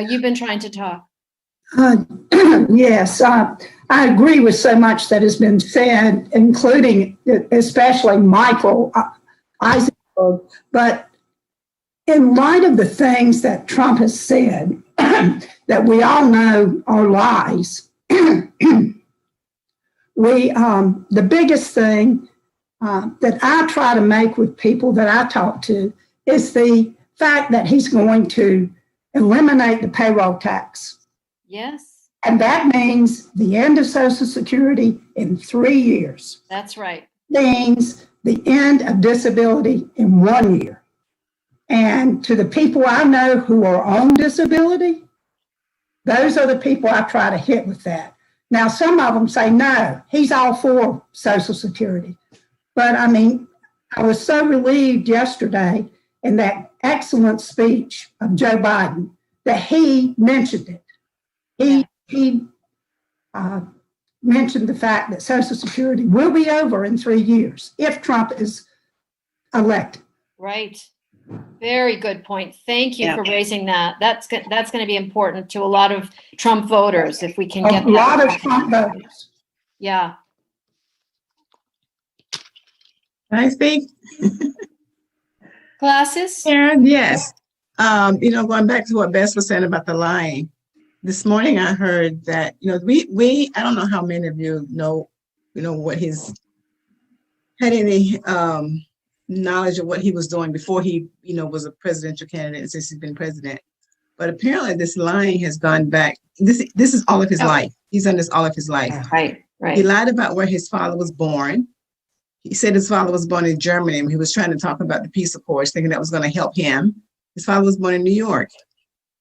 [SPEAKER 1] you've been trying to talk.
[SPEAKER 17] Yes, I agree with so much that has been said, including especially Michael Eisenberg. But in light of the things that Trump has said that we all know are lies, the biggest thing that I try to make with people that I talk to is the fact that he's going to eliminate the payroll tax.
[SPEAKER 1] Yes.
[SPEAKER 17] And that means the end of Social Security in 3 years.
[SPEAKER 1] That's right.
[SPEAKER 17] Means the end of disability in 1 year. And to the people I know who are on disability, those are the people I try to hit with that. Now, some of them say, no, he's all for Social Security. But I mean, I was so relieved yesterday in that excellent speech of Joe Biden that he mentioned it. He mentioned the fact that Social Security will be over in 3 years if Trump is elected.
[SPEAKER 1] Right. Very good point. Thank you for raising that. That's going to be important to a lot of Trump voters if we can get
[SPEAKER 17] a lot of Trump voters.
[SPEAKER 1] Yeah.
[SPEAKER 18] Can I speak?
[SPEAKER 1] Classes?
[SPEAKER 18] Karen, yes. Going back to what Bess was saying about the lying. This morning I heard that, we I don't know how many of you know what had any knowledge of what he was doing before he, was a presidential candidate and since he's been president. But apparently this lying has gone back. This is all of his life. He's done this all of his life.
[SPEAKER 1] Right.
[SPEAKER 18] He lied about where his father was born. He said his father was born in Germany and he was trying to talk about the peace accords, thinking that was going to help him. His father was born in New York.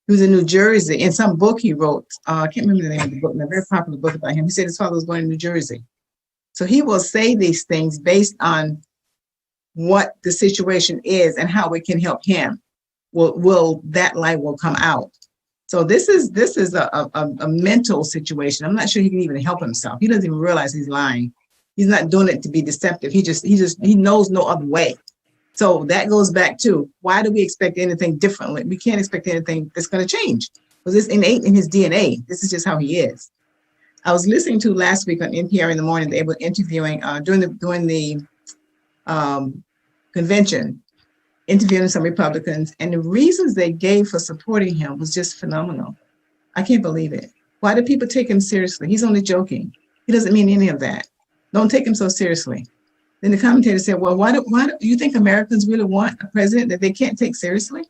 [SPEAKER 18] He was in New Jersey. In some book he wrote, I can't remember the name of the book, a very popular book about him. He said his father was born in New Jersey. So he will say these things based on what the situation is and how it can help him. Will that light will come out. So this is a mental situation. I'm not sure he can even help himself. He doesn't even realize he's lying. He's not doing it to be deceptive. He knows no other way. So that goes back to, why do we expect anything differently? We can't expect anything that's going to change because it's innate in his DNA. This is just how he is. I was listening to last week on NPR in the morning, they were interviewing during the convention, interviewing some Republicans, and the reasons they gave for supporting him was just phenomenal. I can't believe it. Why do people take him seriously? He's only joking. He doesn't mean any of that. Don't take him so seriously. Then the commentator said, well, why do you think Americans really want a president that they can't take seriously?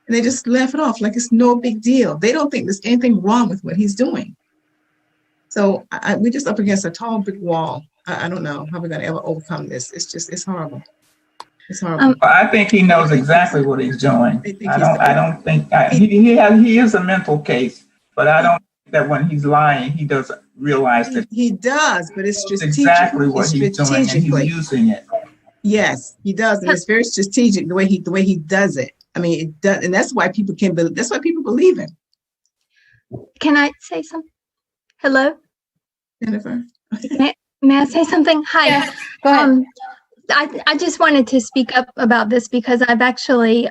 [SPEAKER 18] And they just laugh it off like it's no big deal. They don't think there's anything wrong with what he's doing. So we're just up against a tall brick wall. I don't know how we're going to ever overcome this. It's horrible. It's horrible.
[SPEAKER 16] I think he knows exactly what he's doing. I don't think he is a mental case, but I don't think that when he's lying, he doesn't realize that
[SPEAKER 18] he does, but it's
[SPEAKER 16] exactly what he's doing, and he's using it.
[SPEAKER 18] Yes, he does, and it's very strategic the way he does it. I mean, it does, and that's why people believe him.
[SPEAKER 19] Can I say something? Hello,
[SPEAKER 18] Jennifer.
[SPEAKER 19] May I say something? Hi.
[SPEAKER 1] Yeah, go ahead.
[SPEAKER 19] I just wanted to speak up about this because I've actually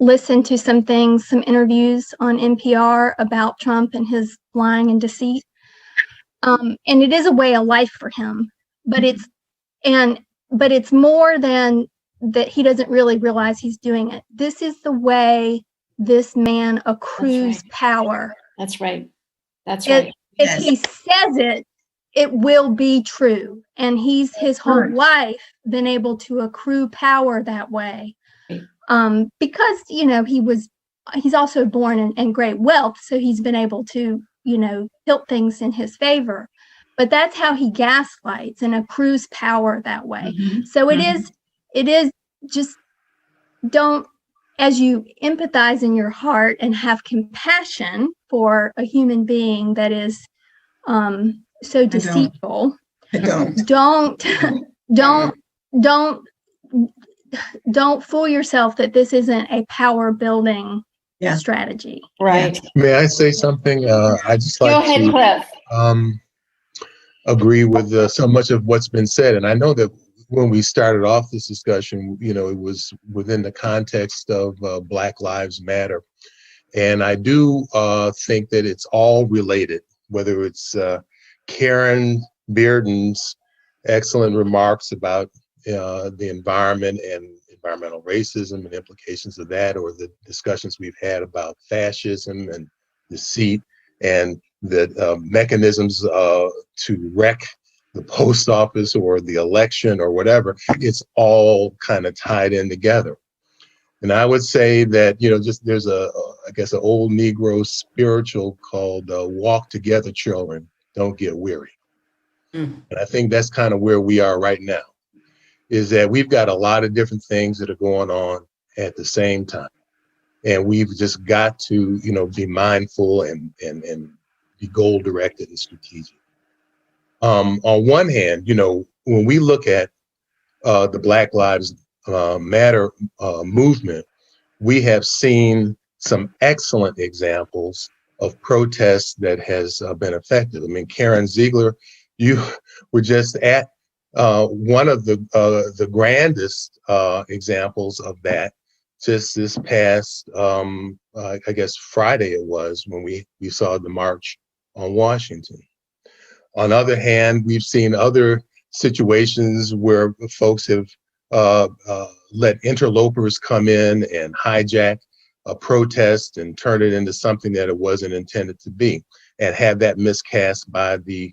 [SPEAKER 19] listened to some interviews on NPR about Trump and his lying and deceit. And it is a way of life for him, but it's more than that. He doesn't really realize he's doing it. This is the way this man accrues power.
[SPEAKER 1] That's right. That's right.
[SPEAKER 19] If he says it, it will be true. And he's his whole life been able to accrue power that way. Because, he's also born in great wealth. So he's been able to, tilt things in his favor. But that's how he gaslights and accrues power that way. So it is just don't, as you empathize in your heart and have compassion for a human being that is so deceitful, don't fool yourself that this isn't a power building strategy.
[SPEAKER 1] Right.
[SPEAKER 20] May I say something? I just like
[SPEAKER 1] Go ahead, Cliff.
[SPEAKER 20] Agree with so much of what's been said. And I know that when we started off this discussion, it was within the context of Black Lives Matter. And I do think that it's all related, whether it's Karen Bearden's excellent remarks about the environment and environmental racism and implications of that, or the discussions we've had about fascism and deceit and the mechanisms to wreck the post office or the election or whatever. It's all kind of tied in together. And I would say that, there's I guess an old Negro spiritual called walk together, children, don't get weary. And I think that's kind of where we are right now, is that we've got a lot of different things that are going on at the same time. And we've just got to, be mindful and be goal directed and strategic. On one hand, when we look at the Black Lives Matter movement, we have seen some excellent examples of protests that has been effective. I mean, Karen Ziegler, you were just at one of the grandest examples of that just this past, I guess Friday it was, when we saw the march on Washington. On the other hand, we've seen other situations where folks have let interlopers come in and hijack a protest and turn it into something that it wasn't intended to be, and have that miscast by the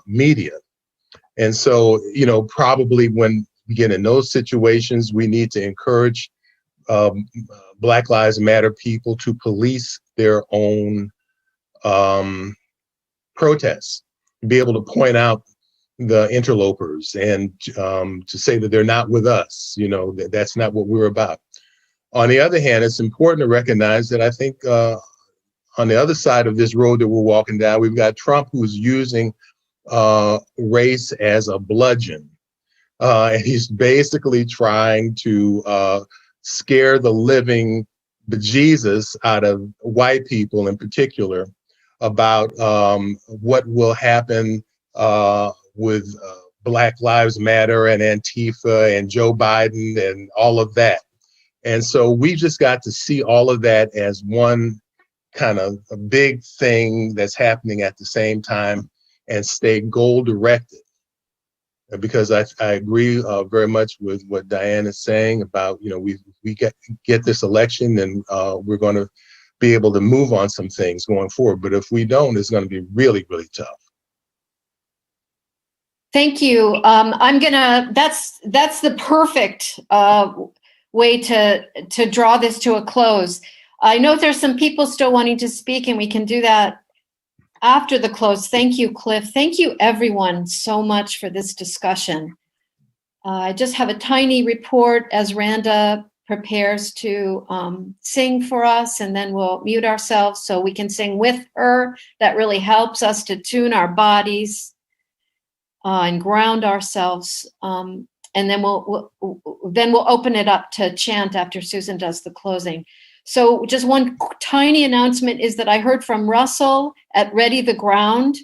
[SPEAKER 20] media. And so, probably when we get in those situations, we need to encourage Black Lives Matter people to police their own protests, be able to point out the interlopers and to say that they're not with us, that's not what we're about. On the other hand, it's important to recognize that I think on the other side of this road that we're walking down, we've got Trump, who's using race as a bludgeon. And he's basically trying to scare the living bejesus out of white people in particular about what will happen with Black Lives Matter and Antifa and Joe Biden and all of that. And so we just got to see all of that as one kind of a big thing that's happening at the same time, and stay goal directed. Because I agree very much with what Diane is saying about, we get this election and we're going to be able to move on some things going forward. But if we don't, it's going to be really, really tough.
[SPEAKER 1] Thank you. That's the perfect way to draw this to a close. I know there's some people still wanting to speak, and we can do that after the close. Thank you, Cliff. Thank you, everyone, so much for this discussion. I just have a tiny report as Randa prepares to sing for us, and then we'll mute ourselves so we can sing with her. That really helps us to tune our bodies and ground ourselves. And then we'll open it up to chant after Susan does the closing. So just one tiny announcement is that I heard from Russell at Ready the Ground,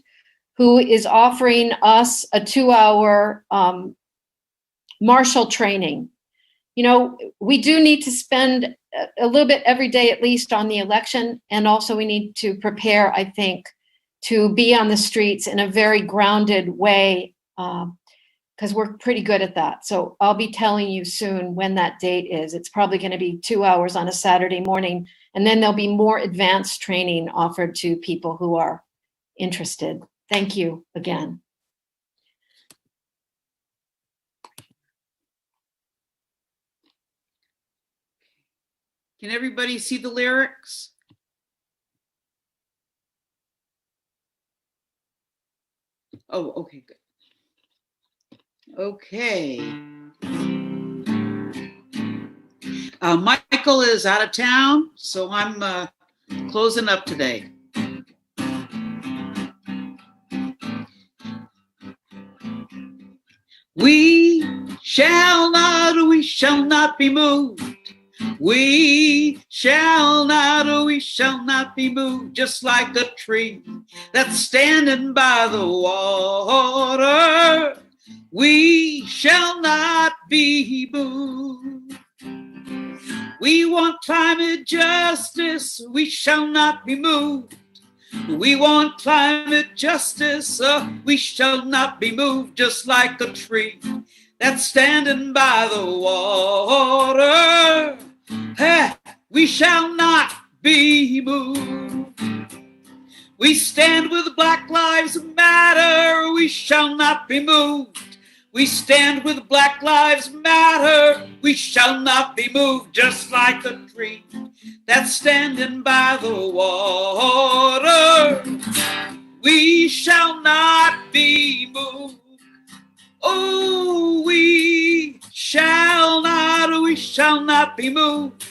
[SPEAKER 1] who is offering us a 2-hour martial training. You know, we do need to spend a little bit every day at least on the election, and also we need to prepare, I think, to be on the streets in a very grounded way, because we're pretty good at that. So I'll be telling you soon when that date is. It's probably going to be 2 hours on a Saturday morning, and then there'll be more advanced training offered to people who are interested. Thank you again.
[SPEAKER 3] Can everybody see the lyrics? Oh, okay, good. Okay. Michael is out of town, so I'm closing up today. We shall not be moved. We shall not be moved, just like a tree that's standing by the water. We shall not be moved. We want climate justice. We shall not be moved. We want climate justice. We shall not be moved, just like a tree that's standing by the water. Hey, we shall not be moved. We stand with Black Lives Matter. We shall not be moved. We stand with Black Lives Matter. We shall not be moved, just like a tree that's standing by the water. We shall not be moved. Oh, we shall not be moved.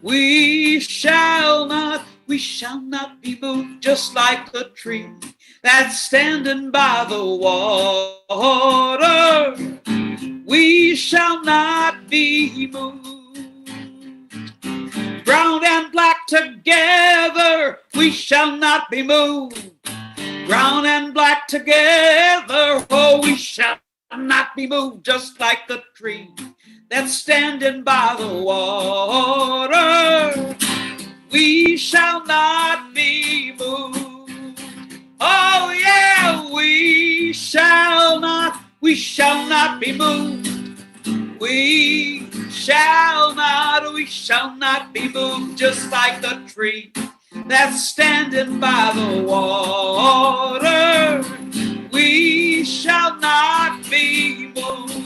[SPEAKER 3] We shall not be moved, just like a tree that's standing by the water. We shall not be moved. Brown and black together, we shall not be moved. Brown and black together, oh, we shall not be moved, just like the tree that's standing by the water. We shall not be moved. Oh yeah, we shall not be moved. We shall not be moved, just like the tree that's standing by the water. We shall not be moved.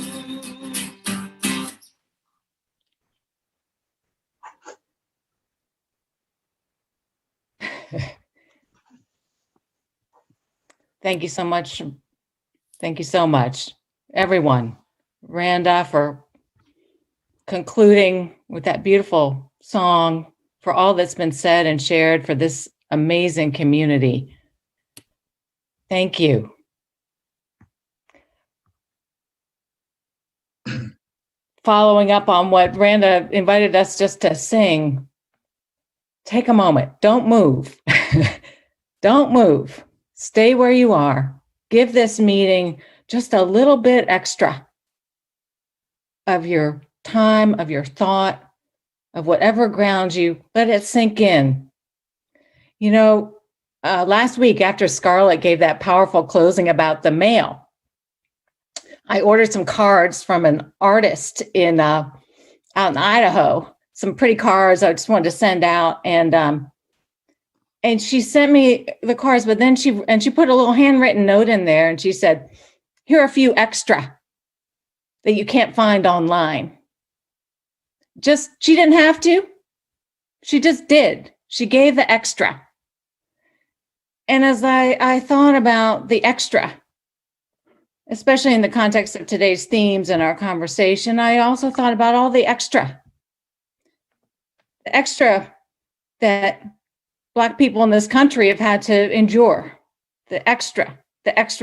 [SPEAKER 21] Thank you so much. Thank you so much, everyone. Randa, for concluding with that beautiful song, for all that's been said and shared for this amazing community. Thank you. Following up on what Randa invited us just to sing, take a moment. Don't move. Don't move. Stay where you are. Give this meeting just a little bit extra of your time, of your thought, of whatever grounds you. Let it sink in. You know, last week after Scarlett gave that powerful closing about the mail, I ordered some cards from an artist in out in Idaho. Some pretty cards I just wanted to send out, and she sent me the cards, but then she put a little handwritten note in there, and she said, "Here are a few extra that you can't find online." She didn't have to. She just did. She gave the extra. And as I thought about the extra, especially in the context of today's themes and our conversation, I also thought about all the extra that Black people in this country have had to endure, the extra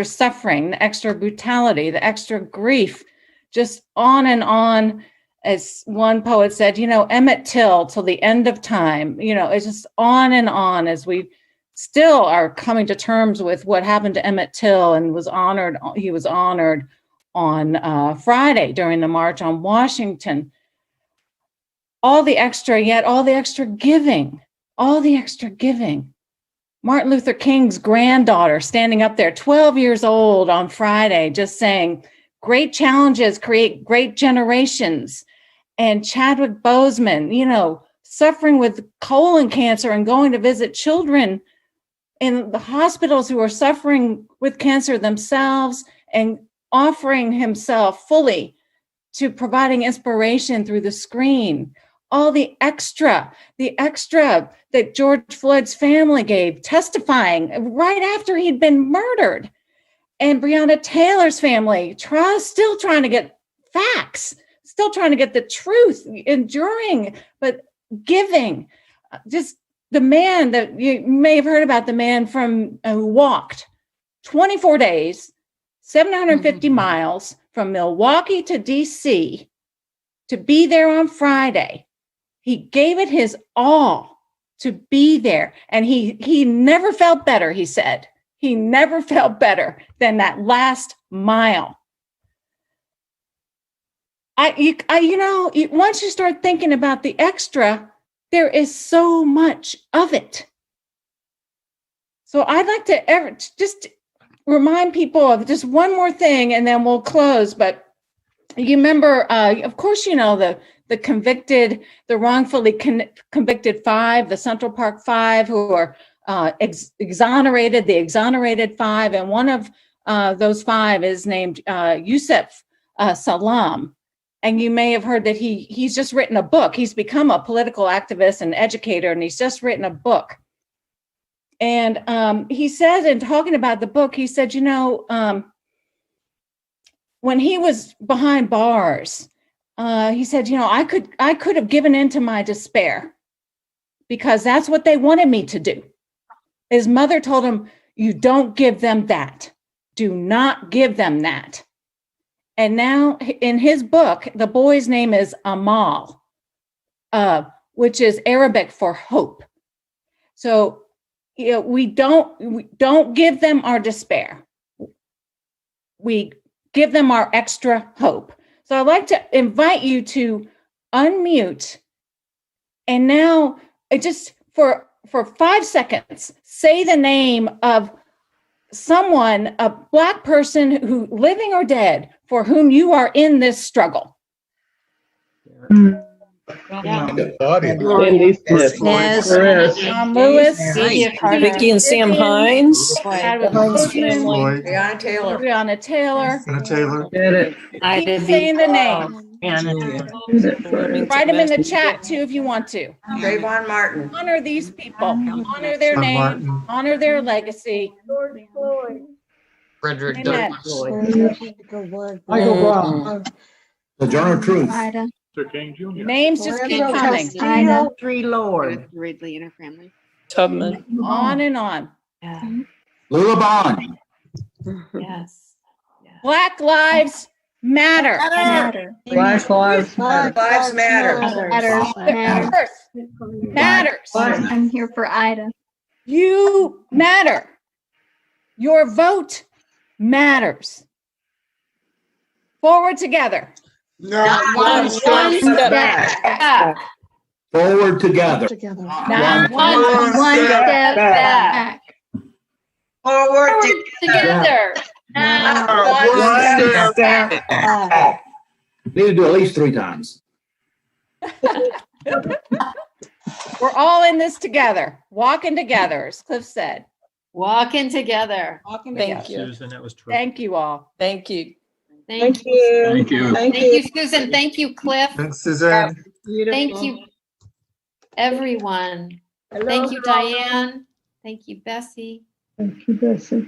[SPEAKER 21] suffering, the extra brutality, the extra grief, just on and on. As one poet said, Emmett Till till the end of time, it's just on and on as we still are coming to terms with what happened to Emmett Till and he was honored on Friday during the March on Washington. All the extra giving. Martin Luther King's granddaughter standing up there, 12 years old on Friday, just saying, great challenges create great generations. And Chadwick Boseman, suffering with colon cancer and going to visit children in the hospitals who are suffering with cancer themselves and offering himself fully to providing inspiration through the screen. All the extra that George Floyd's family gave, testifying right after he'd been murdered. And Breonna Taylor's family still trying to get facts, still trying to get the truth, enduring, but giving. Just the man that you may have heard about, the man from who walked 24 days, 750 miles from Milwaukee to DC to be there on Friday. He gave it his all to be there. And he never felt better, he said. He never felt better than that last mile. Once you start thinking about the extra, there is so much of it. So I'd like to just remind people of just one more thing, and then we'll close. But you remember, of course, the wrongfully convicted 5, the Central Park 5, who are exonerated, the exonerated 5, and one of those 5 is named Yusef Salam. And you may have heard that he's just written a book. He's become a political activist and educator, and he's just written a book. And he said, in talking about the book, he said, when he was behind bars, he said, I could have given in to my despair because that's what they wanted me to do. His mother told him, you don't give them that. Do not give them that. And now in his book, the boy's name is Amal, which is Arabic for hope. So, we don't give them our despair. We give them our extra hope. So I'd like to invite you to unmute and now just for 5 seconds, say the name of someone, a Black person who, living or dead, for whom you are in this struggle.
[SPEAKER 2] Cindy Smith.
[SPEAKER 21] Tom Lewis,
[SPEAKER 2] Vicky and Sam Hines.
[SPEAKER 11] Breonna Taylor.
[SPEAKER 21] Breonna Taylor.
[SPEAKER 2] Ida
[SPEAKER 21] Keep saying the name. Write them in the chat too if you want to.
[SPEAKER 11] Trayvon Martin.
[SPEAKER 21] Honor these people. Honor their name. Honor their legacy.
[SPEAKER 10] Frederick
[SPEAKER 21] Amen.
[SPEAKER 10] Douglass.
[SPEAKER 13] Michael Brown.
[SPEAKER 22] The Journal of Truth.
[SPEAKER 19] Ida.
[SPEAKER 14] King Jr.
[SPEAKER 21] Names just keep coming.
[SPEAKER 19] Ida.
[SPEAKER 2] Three Lord.
[SPEAKER 23] Ridley and her family.
[SPEAKER 2] Tubman.
[SPEAKER 21] On and on.
[SPEAKER 22] Lula Bond.
[SPEAKER 23] Yes.
[SPEAKER 21] Black Lives Matter.
[SPEAKER 6] Black Lives Matter.
[SPEAKER 11] Lives Matter.
[SPEAKER 21] Matters.
[SPEAKER 19] I'm here for Ida.
[SPEAKER 21] You matter. Your vote matters. Forward together.
[SPEAKER 22] Not
[SPEAKER 19] one step back.
[SPEAKER 22] Forward together.
[SPEAKER 21] Not one step back.
[SPEAKER 23] Forward
[SPEAKER 21] together.
[SPEAKER 22] One step back. Need to do at least 3 times.
[SPEAKER 21] We're all in this together, walking together, as Cliff said.
[SPEAKER 1] Walking together.
[SPEAKER 21] Thank you.
[SPEAKER 14] Susan, that was terrific.
[SPEAKER 21] Thank you all.
[SPEAKER 2] Thank you.
[SPEAKER 1] Thank you.
[SPEAKER 22] Thank you.
[SPEAKER 1] Thank you, Susan. Thank you, Cliff.
[SPEAKER 22] Thanks, Suzanne.
[SPEAKER 1] Thank you, everyone. Thank you, Diane. Thank you, Bessie.
[SPEAKER 4] Thank you, Bessie.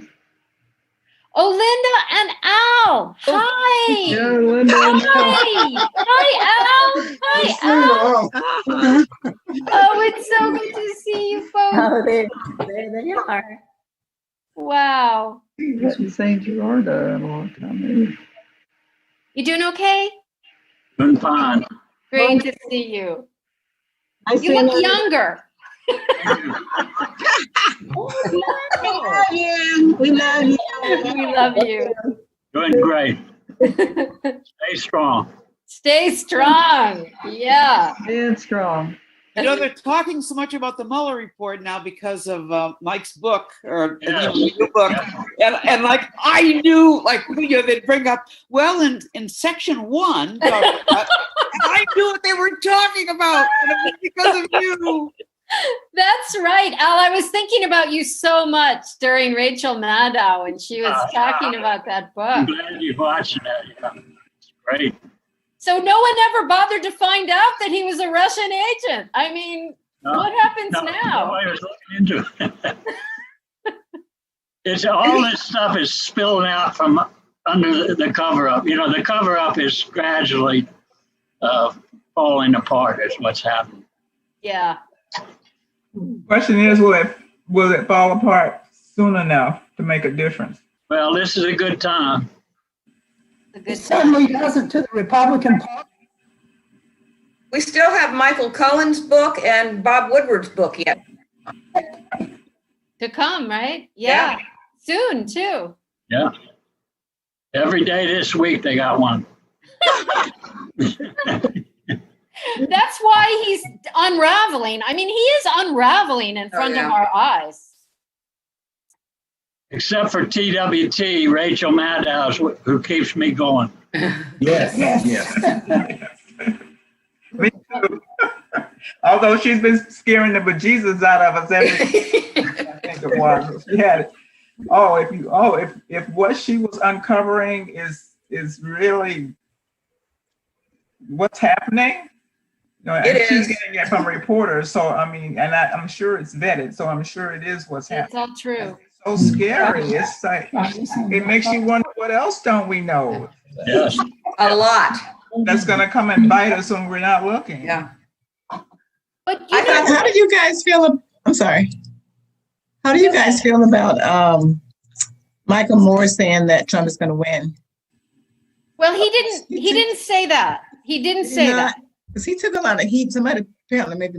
[SPEAKER 1] Oh, Linda and Al. Hi.
[SPEAKER 6] Yeah, Linda and
[SPEAKER 1] Hi. Hi, Al. Hi, Al. Oh, it's so good to see you both.
[SPEAKER 15] Oh, there they are.
[SPEAKER 1] Wow.
[SPEAKER 6] From St. Gerard a long time. Maybe.
[SPEAKER 1] You doing okay?
[SPEAKER 5] Doing fine.
[SPEAKER 1] Great to see you.
[SPEAKER 23] I
[SPEAKER 1] You look younger.
[SPEAKER 23] We love you.
[SPEAKER 1] We love you.
[SPEAKER 5] Doing great. Stay strong.
[SPEAKER 1] Stay strong. Yeah.
[SPEAKER 6] Stay strong.
[SPEAKER 3] You know, they're talking so much about the Mueller report now because of Mike's book or your book. And like, I knew, like, you know, they'd bring up, well, in section 1, and I knew what they were talking about, and it was because of you.
[SPEAKER 1] That's right, Al. I was thinking about you so much during Rachel Maddow, and she was talking about that book.
[SPEAKER 5] I'm glad you watched that. Yeah. It's great.
[SPEAKER 1] So no one ever bothered to find out that he was a Russian agent. I mean, what happens now?
[SPEAKER 5] Nobody was looking into it. All this stuff is spilling out from under the cover-up. You know, the cover-up is gradually falling apart is what's happening.
[SPEAKER 1] Yeah.
[SPEAKER 16] Question is, will it fall apart soon enough to make a difference?
[SPEAKER 5] Well, this is a good time.
[SPEAKER 17] It certainly doesn't to the Republican Party.
[SPEAKER 11] We still have Michael Cohen's book and Bob Woodward's book yet.
[SPEAKER 1] To come, right? Yeah. Soon, too.
[SPEAKER 5] Yeah. Every day this week they got one.
[SPEAKER 1] That's why he's unraveling. I mean, he is unraveling in front of our eyes.
[SPEAKER 5] Except for TWT, Rachel Maddow, who keeps me going.
[SPEAKER 22] Yes.
[SPEAKER 16] Me too. Although she's been scaring the bejesus out of us every I think it was. She had it. If what she was uncovering is really what's happening, you know, and she's getting it from reporters. So I mean, and I'm sure it's vetted. So I'm sure it is what's happening.
[SPEAKER 1] It's all true.
[SPEAKER 16] So scary. It's like it makes you wonder what else don't we know?
[SPEAKER 5] Yes.
[SPEAKER 11] A lot.
[SPEAKER 16] That's gonna come and bite us when we're not looking.
[SPEAKER 11] Yeah.
[SPEAKER 1] But
[SPEAKER 18] how do you guys feel? I'm sorry. How do you guys feel about Michael Moore saying that Trump is going to win?
[SPEAKER 1] Well, he didn't say that. He didn't say that.
[SPEAKER 18] Because he took a lot of heat. Somebody apparently maybe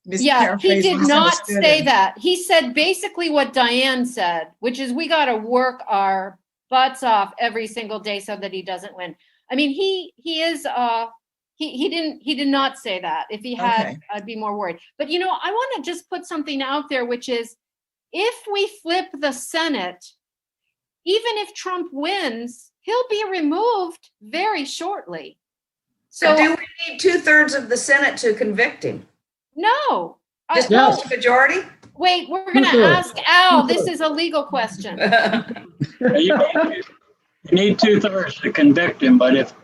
[SPEAKER 1] Yeah, he did not say that. He said basically what Diane said, which is we got to work our butts off every single day so that he doesn't win. I mean, he did not say that. If he had, okay, I'd be more worried. But you know, I want to just put something out there, which is if we flip the Senate, even if Trump wins, he'll be removed very shortly.
[SPEAKER 11] So do we need 2/3 of the Senate to convict him?
[SPEAKER 1] No.
[SPEAKER 11] Just a majority?
[SPEAKER 1] Wait, we're going to ask Al. This is a legal question.
[SPEAKER 5] You need 2/3 to convict him, but if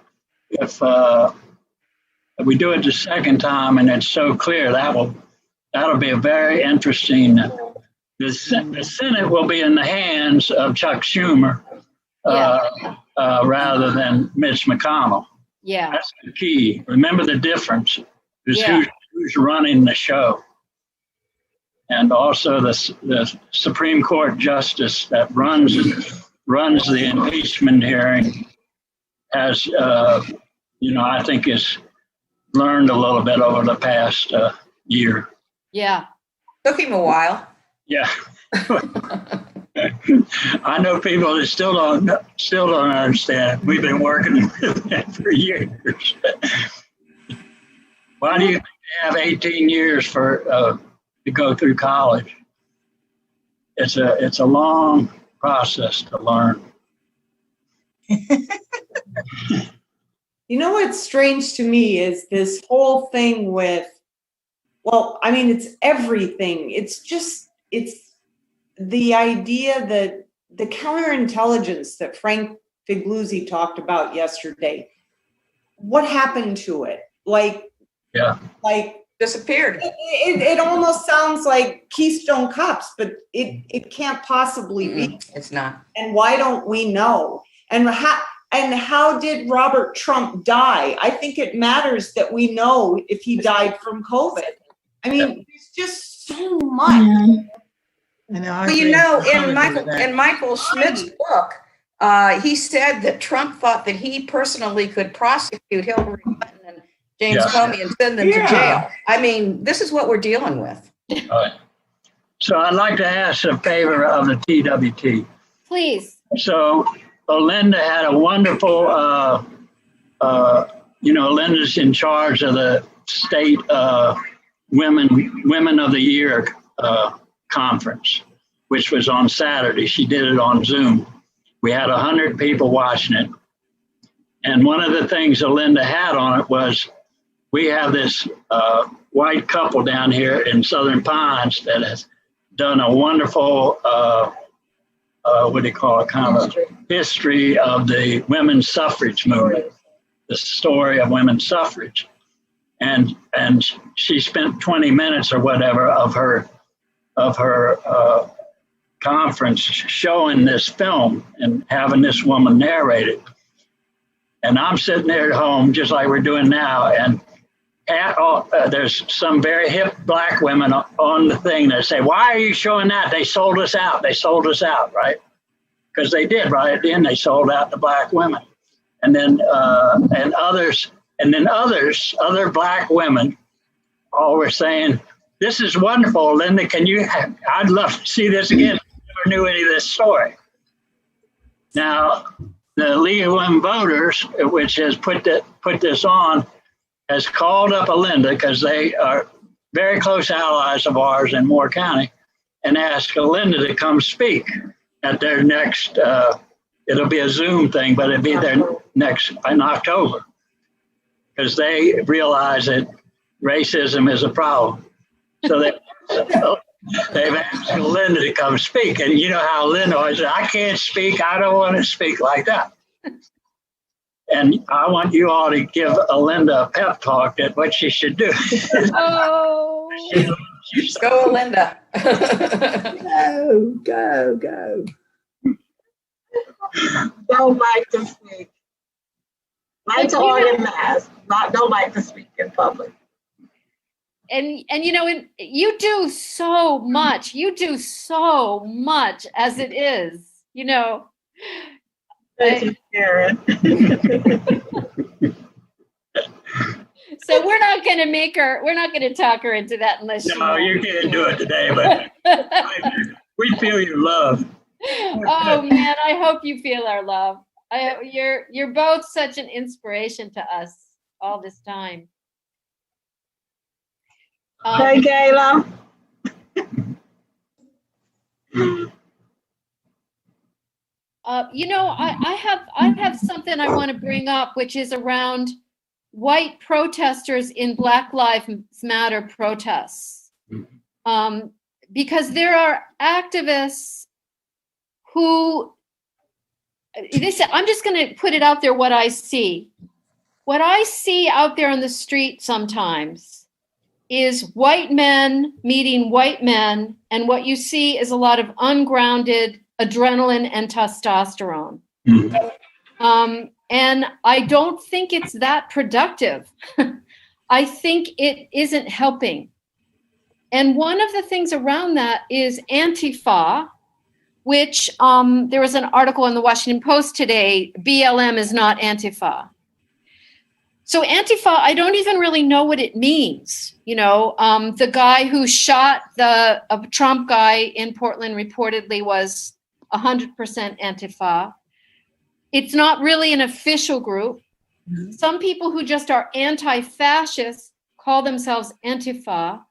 [SPEAKER 5] we do it the second time and it's so clear, that'll be a very interesting. The Senate will be in the hands of Chuck Schumer rather than Mitch McConnell.
[SPEAKER 1] Yeah,
[SPEAKER 5] that's the key. Remember the difference is who's running the show, and also the Supreme Court justice that runs the impeachment hearing has, I think has learned a little bit over the past year.
[SPEAKER 1] Yeah,
[SPEAKER 11] took him a while.
[SPEAKER 5] Yeah. I know people that still don't understand. We've been working with them for years. Why do you think they have 18 years to go through college? It's a long process to learn.
[SPEAKER 12] You know what's strange to me is this whole thing with, well, I mean, it's everything. It's the idea that the counterintelligence that Frank Figluzzi talked about yesterday, what happened to it? Like
[SPEAKER 11] disappeared.
[SPEAKER 12] It almost sounds like Keystone Cops, but it can't possibly be.
[SPEAKER 11] It's not.
[SPEAKER 12] And why don't we know? And how did Robert Trump die? I think it matters that we know if he died from COVID. I mean, there's just so much.
[SPEAKER 11] Well, you know, in Michael Schmidt's book, he said that Trump thought that he personally could prosecute Hillary Clinton and James Comey and send them to jail. I mean, this is what we're dealing with.
[SPEAKER 5] All right. So I'd like to ask a favor of the TWT.
[SPEAKER 1] Please.
[SPEAKER 5] So Linda had a wonderful, Linda's in charge of the state Women of the Year conference, which was on Saturday. She did it on Zoom. We had 100 people watching it. And one of the things that Linda had on it was, we have this white couple down here in Southern Pines that has done a wonderful, kind of a history of the women's suffrage movement, the story of women's suffrage. And she spent 20 minutes or whatever of her conference showing this film and having this woman narrate it. And I'm sitting there at home, just like we're doing now, and there's some very hip black women on the thing that say, "Why are you showing that? They sold us out. They sold us out," right? Because they did, right at the end. They sold out the black women, and then other black women, all were saying, "This is wonderful, Linda. I'd love to see this again." I never knew any of this story. Now, the League of Women Voters, which has put this on, has called up Linda, because they are very close allies of ours in Moore County, and asked Linda to come speak at their next, it'll be a Zoom thing, but it'll be their next in October, because they realize that racism is a problem. So they've asked Linda to come speak. And you know how Linda always said, "I can't speak. I don't want to speak like that." And I want you all to give Linda a pep talk at what she should do.
[SPEAKER 11] Oh, go, Linda.
[SPEAKER 23] Go. Don't like to speak. Like to wear a mask. Don't like to speak in public.
[SPEAKER 1] And you do so much. You do so much as it is.
[SPEAKER 23] Thank you, Karen.
[SPEAKER 1] So we're not going to talk her into that unless
[SPEAKER 5] you can't do it today, but we feel your love.
[SPEAKER 1] Oh man, I hope you feel our love. You're both such an inspiration to us all this time.
[SPEAKER 23] Hey, Gayla.
[SPEAKER 1] I have something I want to bring up, which is around white protesters in Black Lives Matter protests. Because there are activists who, I'm just going to put it out there what I see. What I see out there on the street sometimes is white men meeting white men, and what you see is a lot of ungrounded adrenaline and testosterone. And I don't think it's that productive. I think it isn't helping. And one of the things around that is Antifa, which there was an article in the Washington Post today, BLM is not Antifa. So Antifa, I don't even really know what it means. The guy who shot the Trump guy in Portland reportedly was 100% Antifa. It's not really an official group. Mm-hmm. Some people who just are anti-fascist call themselves Antifa.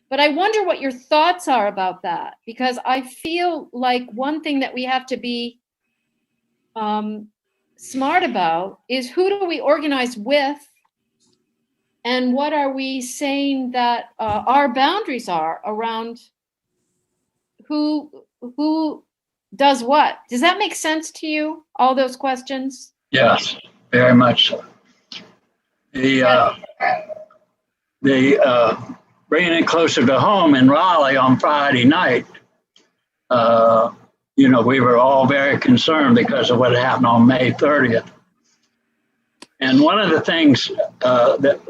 [SPEAKER 1] But I wonder what your thoughts are about that, because I feel like one thing that we have to be smart about is, who do we organize with, and what are we saying that our boundaries are around who does what? Does that make sense to you, all those questions?
[SPEAKER 5] Yes, very much so. bringing it closer to home in Raleigh on Friday night, we were all very concerned because of what happened on May 30th. And one of the things,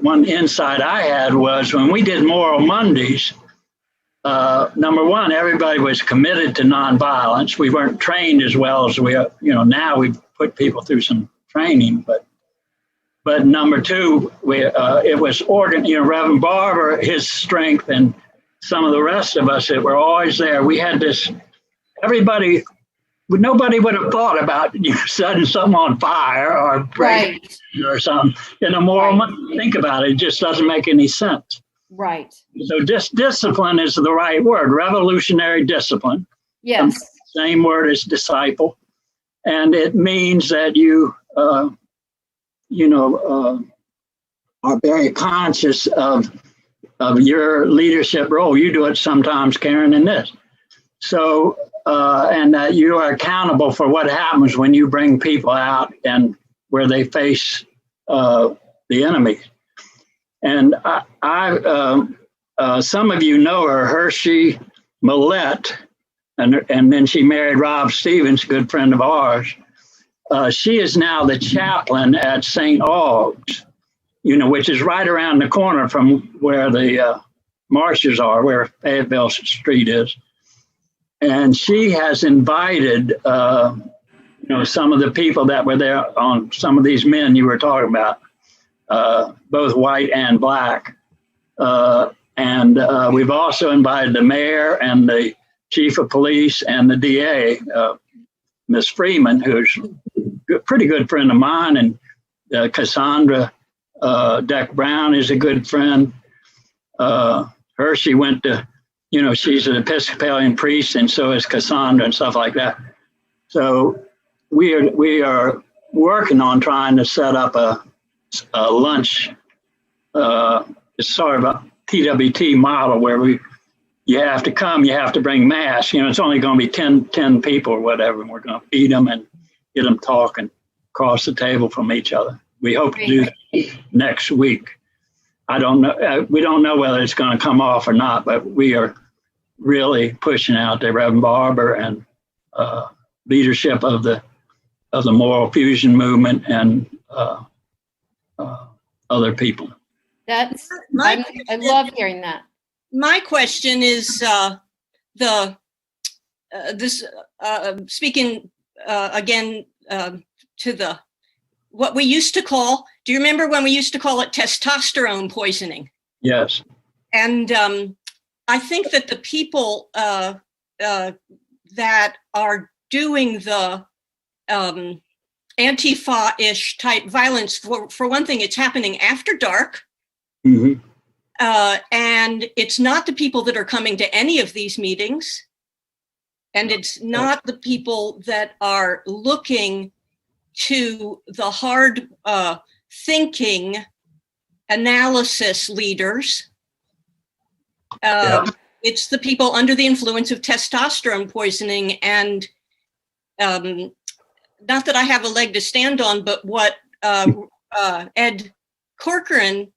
[SPEAKER 5] one insight I had was when we did Moral Mondays, number one, everybody was committed to nonviolence. We weren't trained as well as now we put people through some training, but number two, it was Reverend Barber, his strength, and some of the rest of us that were always there. We had this, nobody would have thought about setting something on fire or breaking or something. In a moral Monday, think about it, it just doesn't make any sense.
[SPEAKER 1] Right.
[SPEAKER 5] So discipline is the right word, revolutionary discipline.
[SPEAKER 1] Yes.
[SPEAKER 5] Same word as disciple. And it means that you, are very conscious of your leadership role. You do it sometimes, Karen, in this. So, and that you are accountable for what happens when you bring people out and where they face the enemy. And some of you know her, Hershey Millette, and then she married Rob Stevens, a good friend of ours. She is now the chaplain at St. Aug's, which is right around the corner from where the marshes are, where Fayetteville Street is. And she has invited, some of the people that were there on some of these men you were talking about, both white and black. And we've also invited the mayor and the chief of police and the DA, Miss Freeman, who's a pretty good friend of mine, and Cassandra Deck Brown is a good friend. Hershey went to, she's an Episcopalian priest, and so is Cassandra and stuff like that. So we are working on trying to set up a lunch. It's sort of a TWT model where you have to come, you have to bring mass. It's only going to be 10 people or whatever, and we're going to feed them and get them talking across the table from each other. We hope to do that next week. I don't know. We don't know whether it's going to come off or not, but we are really pushing out the Reverend Barber and leadership of the Moral Fusion movement and other people.
[SPEAKER 1] I love hearing that.
[SPEAKER 7] My question is speaking again to what we used to call. Do you remember when we used to call it testosterone poisoning?
[SPEAKER 5] Yes. And
[SPEAKER 7] I think that the people that are doing the Antifa-ish type violence, for one thing, it's happening after dark.
[SPEAKER 5] Mm-hmm.
[SPEAKER 7] And it's not the people that are coming to any of these meetings. And it's not the people that are looking to the hard thinking analysis leaders. It's the people under the influence of testosterone poisoning. And not that I have a leg to stand on, but what Ed Corcoran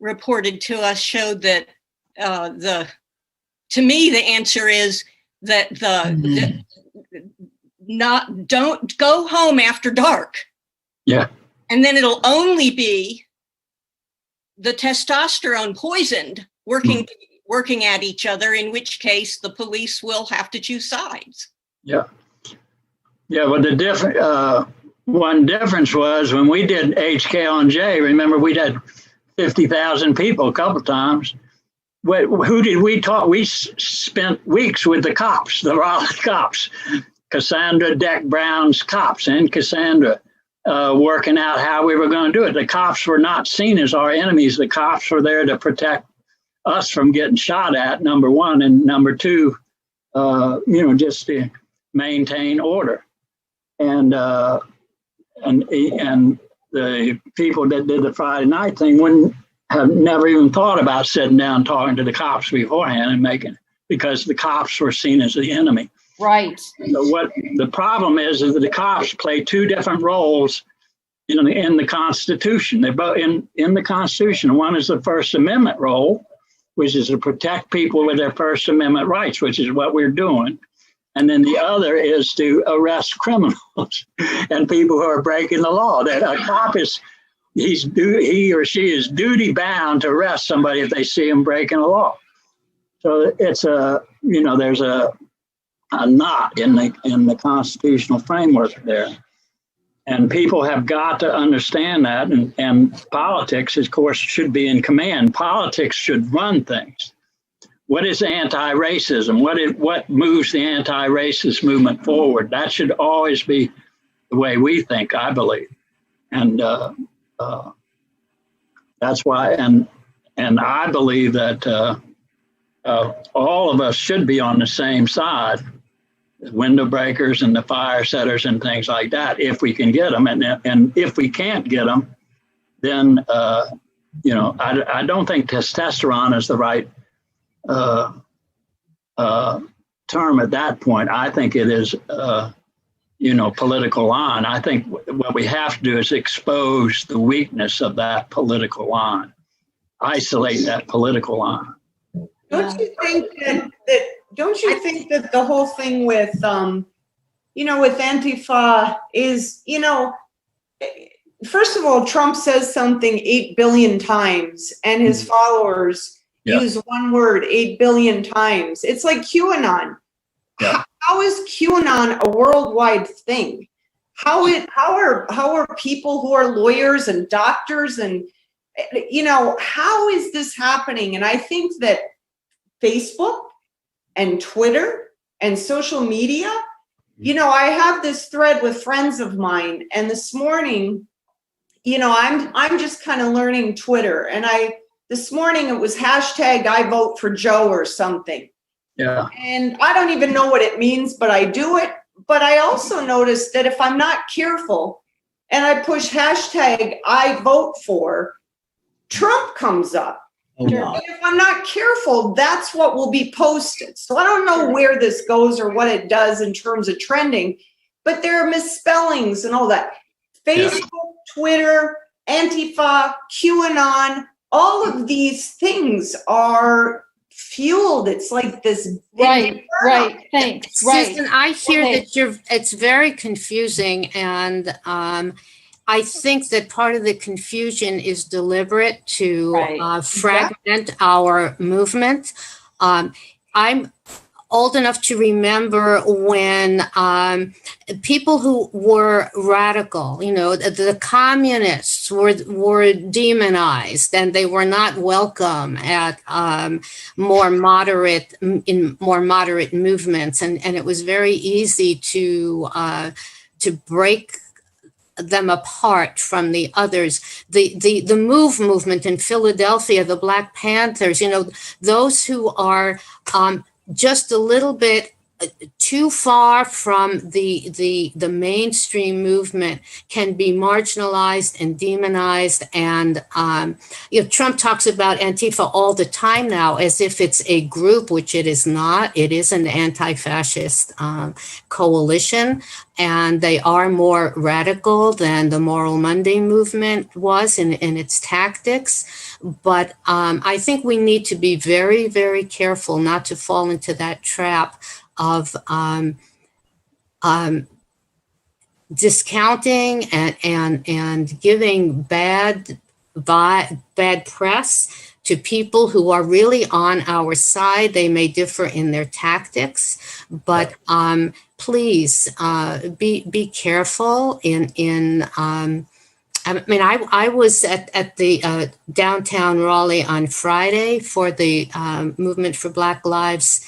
[SPEAKER 7] reported to us showed that to me, the answer is that don't go home after dark.
[SPEAKER 5] Yeah.
[SPEAKER 7] And then it'll only be the testosterone poisoned working at each other, in which case the police will have to choose sides.
[SPEAKER 5] Yeah. Yeah, well, the one difference was when we did HKLJ, remember we had 50,000 people a couple of times. Who did we talk? We spent weeks with the cops, the Raleigh cops, Cassandra Deck Brown's cops and Cassandra working out how we were going to do it. The cops were not seen as our enemies. The cops were there to protect us from getting shot at, number one, and number two, just to maintain order. And the people that did the Friday night thing wouldn't have never even thought about sitting down and talking to the cops beforehand and because the cops were seen as the enemy.
[SPEAKER 1] Right.
[SPEAKER 5] So what the problem is that the cops play two different roles in the Constitution. They're both in the Constitution. One is the First Amendment role, which is to protect people with their First Amendment rights, which is what we're doing. And then the other is to arrest criminals and people who are breaking the law. That a cop he or she is duty bound to arrest somebody if they see him breaking a law. So it's there's a knot in the constitutional framework there. And people have got to understand that, and politics, of course, should be in command. Politics should run things. What is anti-racism? What moves the anti-racist movement forward? That should always be the way we think, I believe. And that's why, and I believe that all of us should be on the same side, window breakers and the fire setters and things like that, if we can get them. And if we can't get them, then, I don't think testosterone is the right term at that point. I think it is, political line. I think what we have to do is expose the weakness of that political line, isolate that political line.
[SPEAKER 12] Don't you think that the whole thing with, with Antifa is, first of all, Trump says something 8 billion times and his followers use one word 8 billion times. It's like QAnon. Yeah. How is QAnon a worldwide thing? How are people who are lawyers and doctors and, how is this happening? And I think that Facebook and Twitter and social media, I have this thread with friends of mine, and this morning, I'm just kind of learning Twitter, and this morning it was hashtag I vote for Joe or something.
[SPEAKER 5] Yeah.
[SPEAKER 12] And I don't even know what it means, but I do it. But I also noticed that if I'm not careful and I push hashtag I vote for, Trump comes up. Oh, wow. And if I'm not careful, that's what will be posted. So I don't know where this goes or what it does in terms of trending, but there are misspellings and all that. Facebook, Twitter, Antifa, QAnon, all of these things are fueled. It's like this.
[SPEAKER 1] Right. Thanks.
[SPEAKER 8] Susan, I hear that it's very confusing, and I think that part of the confusion is deliberate to fragment our movement. I'm old enough to remember when people who were radical, the communists were demonized, and they were not welcome at more moderate movements, and it was very easy to break them apart from the others. The movement in Philadelphia, the Black Panthers, those who are just a little bit too far from the mainstream movement can be marginalized and demonized. And Trump talks about Antifa all the time now as if it's a group, which it is not. It is an anti-fascist coalition, and they are more radical than the Moral Monday movement was in its tactics. But I think we need to be very, very careful not to fall into that trap of discounting and giving bad press to people who are really on our side. They may differ in their tactics, but please be careful I was at the downtown Raleigh on Friday for the Movement for Black Lives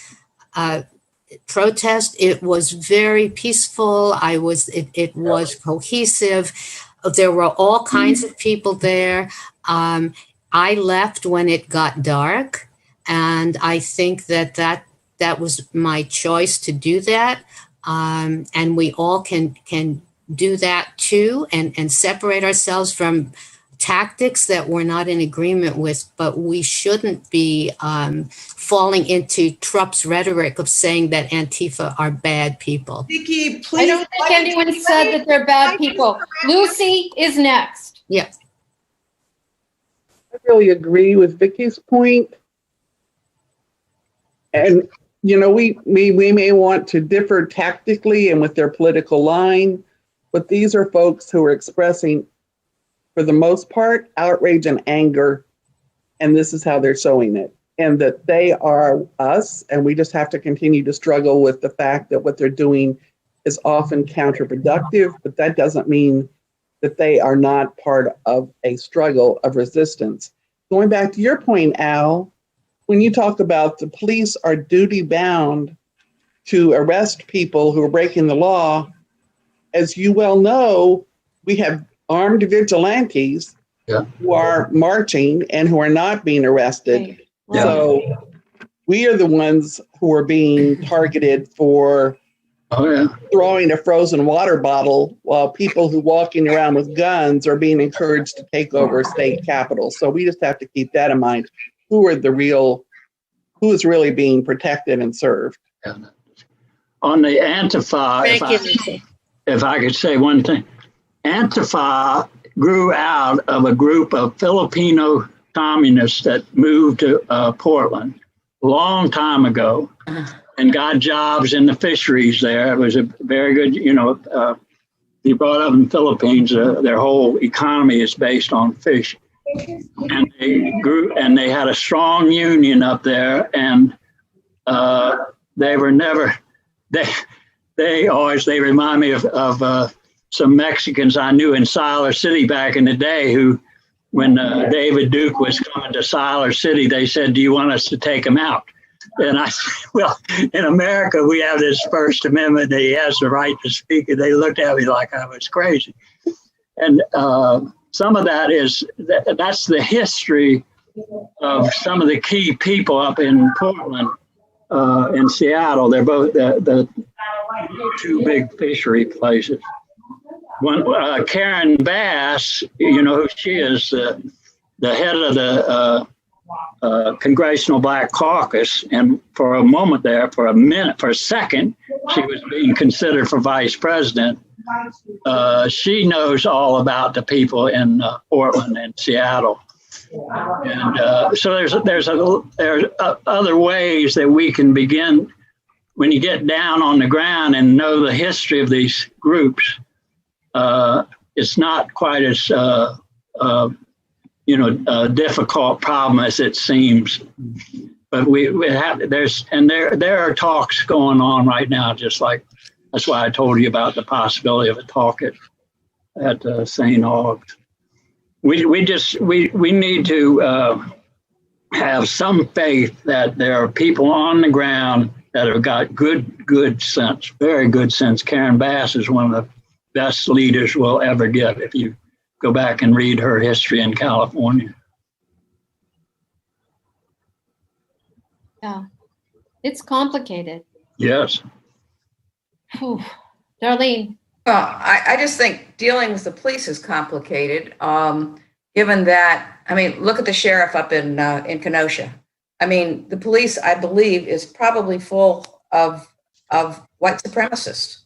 [SPEAKER 8] protest. It was very peaceful. It was cohesive. There were all kinds of people there. I left when it got dark, and I think that was my choice to do that. And we all can do that too, and separate ourselves from tactics that we're not in agreement with, but we shouldn't be falling into Trump's rhetoric of saying that Antifa are bad people.
[SPEAKER 12] Vicki, please.
[SPEAKER 1] I don't think anyone said that they're bad people. Lucy is next.
[SPEAKER 8] Yeah.
[SPEAKER 9] I really agree with Vicki's point. And, you know, we may want to differ tactically and with their political line, but these are folks who are expressing, for the most part, outrage and anger. And this is how they're showing it. And that they are us, and we just have to continue to struggle with the fact that what they're doing is often counterproductive, but that doesn't mean that they are not part of a struggle of resistance. Going back to your point, Al, when you talk about the police are duty bound to arrest people who are breaking the law, as you well know, we have armed vigilantes who are marching and who are not being arrested.
[SPEAKER 1] Right.
[SPEAKER 9] Yeah. So we are the ones who are being targeted for throwing a frozen water bottle, while people who walking around with guns are being encouraged to take over state capitals. So we just have to keep that in mind. Who is really being protected and served?
[SPEAKER 5] On the Antifa, if I could say one thing, Antifa grew out of a group of Filipino communists that moved to Portland a long time ago and got jobs in the fisheries there. It was a very good, they brought up in the Philippines, their whole economy is based on fish. And they grew, and they had a strong union up there, and they were never, they remind me of some Mexicans I knew in Siler City back in the day who, when David Duke was coming to Siler City, they said, "Do you want us to take him out?" And I said, "Well, in America, we have this First Amendment that he has the right to speak." And they looked at me like I was crazy. And some of that that's the history of some of the key people up in Portland, in Seattle. They're both the two big fishery places. One, Karen Bass, you know who she is, the head of the Congressional Black Caucus. And for a moment there, for a second, she was being considered for vice president. She knows all about the people in Portland and Seattle. And so there's other ways that we can begin when you get down on the ground and know the history of these groups. It's not quite as difficult problem as it seems. But we have there are talks going on right now, just like that's why I told you about the possibility of a talk at St. Aug's. We need to have some faith that there are people on the ground that have got good sense, very good sense. Karen Bass is one of the best leaders we'll ever get if you go back and read her history in California.
[SPEAKER 1] Yeah, it's complicated.
[SPEAKER 5] Yes.
[SPEAKER 1] Whew. Darlene.
[SPEAKER 11] Well, I just think dealing with the police is complicated, given that, look at the sheriff up in Kenosha. The police, I believe, is probably full of white supremacists.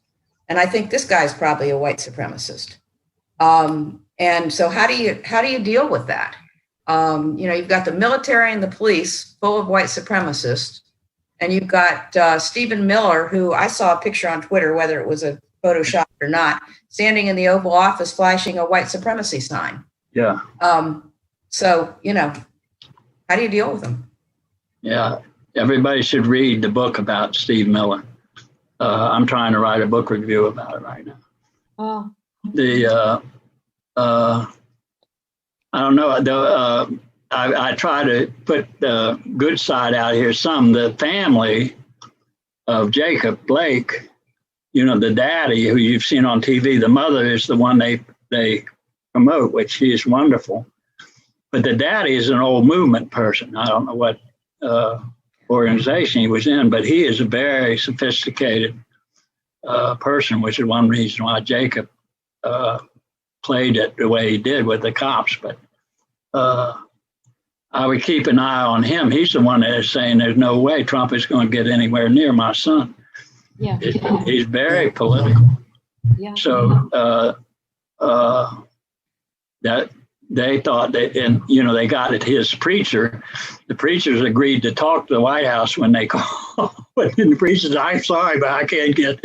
[SPEAKER 11] And I think this guy's probably a white supremacist. And so how do you deal with that? You've got the military and the police full of white supremacists. And you've got Stephen Miller, who I saw a picture on Twitter, whether it was a Photoshop or not, standing in the Oval Office flashing a white supremacy sign.
[SPEAKER 5] Yeah.
[SPEAKER 11] So, how do you deal with them?
[SPEAKER 5] Yeah. Everybody should read the book about Steve Miller. I'm trying to write a book review about it right now.
[SPEAKER 1] Oh.
[SPEAKER 5] I don't know. I try to put the good side out here. The family of Jacob Blake, the daddy who you've seen on TV, the mother is the one they promote, which she is wonderful. But the daddy is an old movement person. I don't know what organization he was in, but he is a very sophisticated person, which is one reason why Jacob played it the way he did with the cops, but I would keep an eye on him. He's the one that is saying there's no way Trump is going to get anywhere near my son.
[SPEAKER 1] Yeah.
[SPEAKER 5] He's very political.
[SPEAKER 1] Yeah.
[SPEAKER 5] So that they thought that, and they got at his preacher. The preachers agreed to talk to the White House when they called. But then the preacher said, "I'm sorry, but I can't get,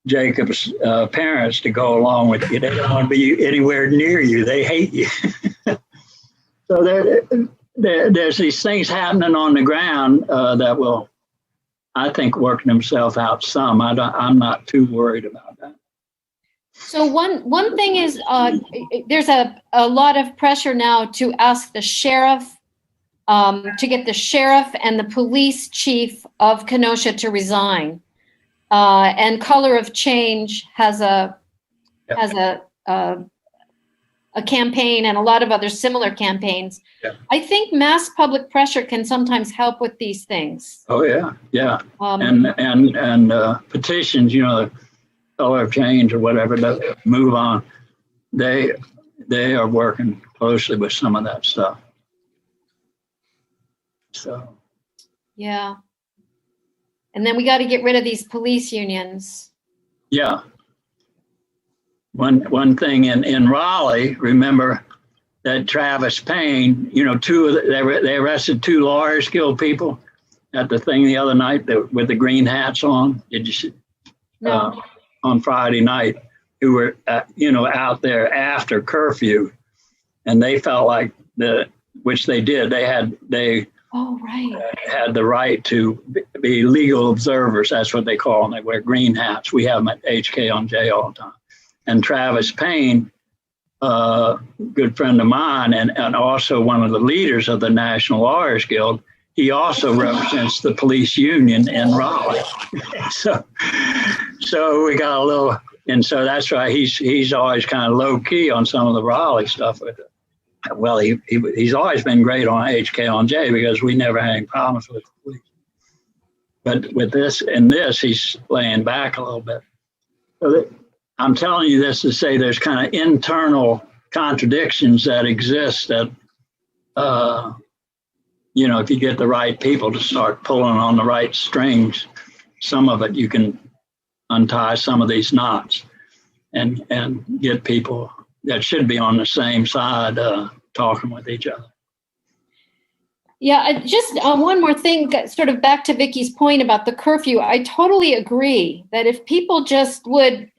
[SPEAKER 5] Jacob's parents to go along with you. They don't want to be anywhere near you. They hate you." So there's these things happening on the ground that will, I think, work themselves out some. I'm not too worried about that.
[SPEAKER 1] So one thing is there's a lot of pressure now to ask the sheriff, to get the sheriff and the police chief of Kenosha to resign. And Color of Change has a campaign and a lot of other similar campaigns. Yeah. I think mass public pressure can sometimes help with these things.
[SPEAKER 5] Oh yeah, yeah. And petitions, the Color of Change or whatever, to move on. They are working closely with some of that stuff. So.
[SPEAKER 1] Yeah. And then we got to get rid of these police unions.
[SPEAKER 5] Yeah. One thing in Raleigh, remember that Travis Payne, they arrested 2 lawyers, killed people at the thing the other night with the green hats on. Did you see? No. On Friday night, who were out there after curfew, and they felt like which they did. They had the right to be legal observers. That's what they call them. They wear green hats. We have them at HK on J all the time. And Travis Payne, good friend of mine, and also one of the leaders of the National Lawyers Guild, he also represents the police union in Raleigh. So we got a little, and so that's why he's always kind of low key on some of the Raleigh stuff with it. Well, he's always been great on HK on J because we never had any problems with the police. But with this, he's laying back a little bit. So I'm telling you this to say there's kind of internal contradictions that exist that, if you get the right people to start pulling on the right strings, some of it you can untie some of these knots and get people that should be on the same side talking with each other.
[SPEAKER 1] Yeah, just one more thing, sort of back to Vicky's point about the curfew. I totally agree that if people just would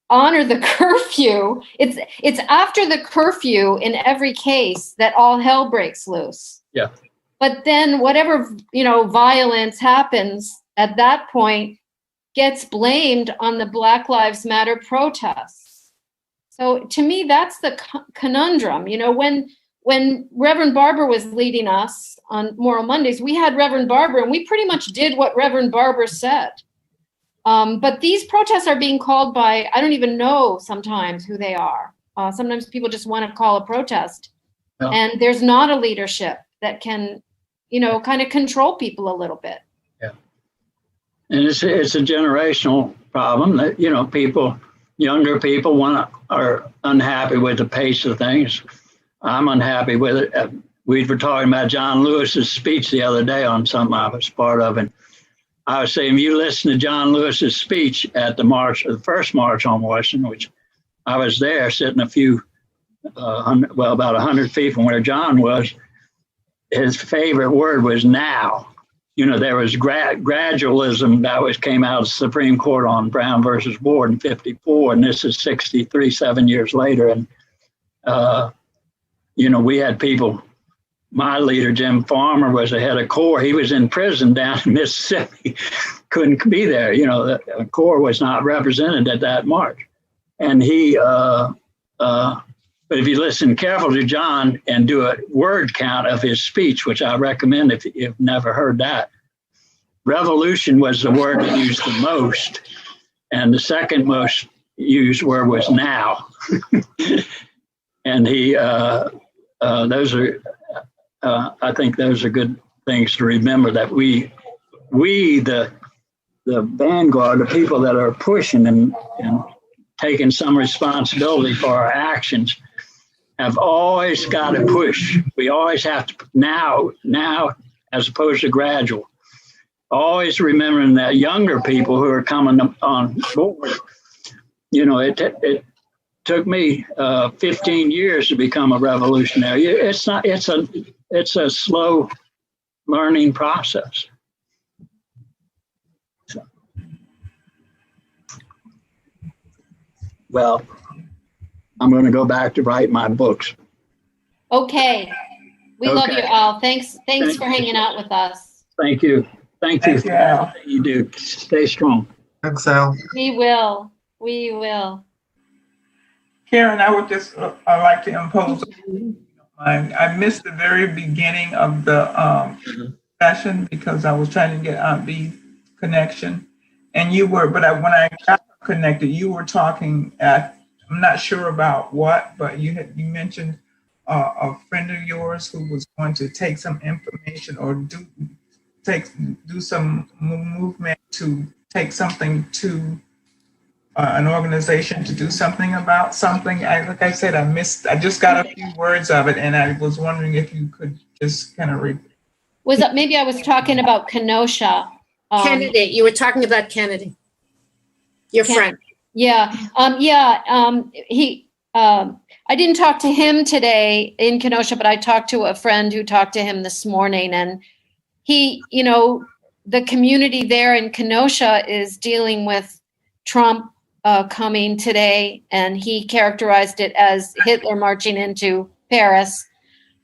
[SPEAKER 1] honor the curfew, it's after the curfew in every case that all hell breaks loose.
[SPEAKER 5] Yeah.
[SPEAKER 1] But then whatever, violence happens at that point gets blamed on the Black Lives Matter protests. So to me, that's the conundrum. When Reverend Barber was leading us on Moral Mondays, we had Reverend Barber and we pretty much did what Reverend Barber said. But these protests are being called by, I don't even know sometimes who they are. Sometimes people just want to call a protest. Yeah. And there's not a leadership that can, kind of control people a little bit.
[SPEAKER 5] Yeah. And it's a generational problem that, younger people are unhappy with the pace of things. I'm unhappy with it. We were talking about John Lewis's speech the other day on something I was part of, and I was saying, you listen to John Lewis's speech at the first march on Washington, which I was there sitting about 100 feet from where John was. His favorite word was now. There was gradualism that came out of the Supreme Court on Brown versus Ward in 54, and this is 63, 7 years later. And, we had people. My leader, Jim Farmer, was the head of CORE. He was in prison down in Mississippi, couldn't be there. The CORE was not represented at that march. And but if you listen carefully to John and do a word count of his speech, which I recommend if you've never heard that, revolution was the word he used the most. And the second most used word was now. And I think those are good things to remember, that we the vanguard, the people that are pushing and taken some responsibility for our actions have always got to push. We always have to now, as opposed to gradual. Always remembering that younger people who are coming on board. You know, it took me 15 years to become a revolutionary. It's not. It's a slow learning process. So, well, I'm going to go back to write my books.
[SPEAKER 1] Okay. We love you, Al. Thanks for hanging out with us.
[SPEAKER 5] Thank you. Thank you for everything you do. Stay strong.
[SPEAKER 10] Thanks, Al.
[SPEAKER 1] We will. We will.
[SPEAKER 16] Karen, I would just like to impose. I missed the very beginning of the session because I was trying to get Aunt B's connection, and you were. But when I got connected, you were talking at. I'm not sure about what, but you mentioned a friend of yours who was going to take some information or do some movement to take something to an organization to do something about something. Like I said, I just got a few words of it, and I was wondering if you could just kind of
[SPEAKER 1] maybe I was talking about Kenosha.
[SPEAKER 8] Kennedy, you were talking about Kennedy, your friend.
[SPEAKER 1] Yeah. I didn't talk to him today in Kenosha, but I talked to a friend who talked to him this morning, and he, you know, the community there in Kenosha is dealing with Trump coming today, and he characterized it as Hitler marching into Paris.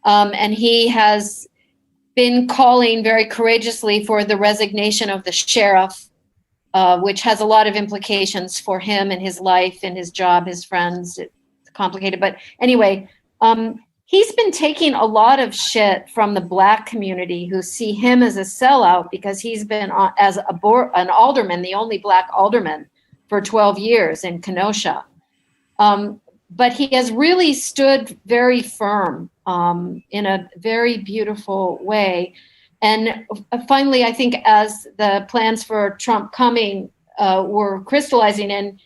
[SPEAKER 1] And he has been calling very courageously for the resignation of the sheriff, which has a lot of implications for him and his life and his job, his friends. It's complicated. But anyway, he's been taking a lot of shit from the Black community who see him as a sellout because he's been as an alderman, the only Black alderman, for 12 years in Kenosha. But he has really stood very firm in a very beautiful way. And finally, I think as the plans for Trump coming were crystallizing and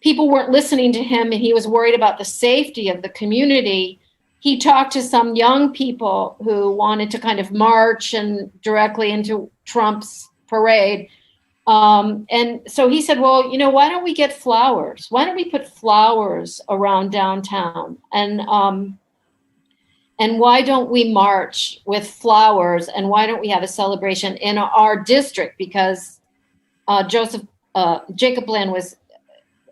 [SPEAKER 1] people weren't listening to him and he was worried about the safety of the community, he talked to some young people who wanted to kind of march and directly into Trump's parade. And so he said, well, you know, why don't we get flowers? Why don't we put flowers around downtown? And why don't we march with flowers? And why don't we have a celebration in our district? Because Jacob Land was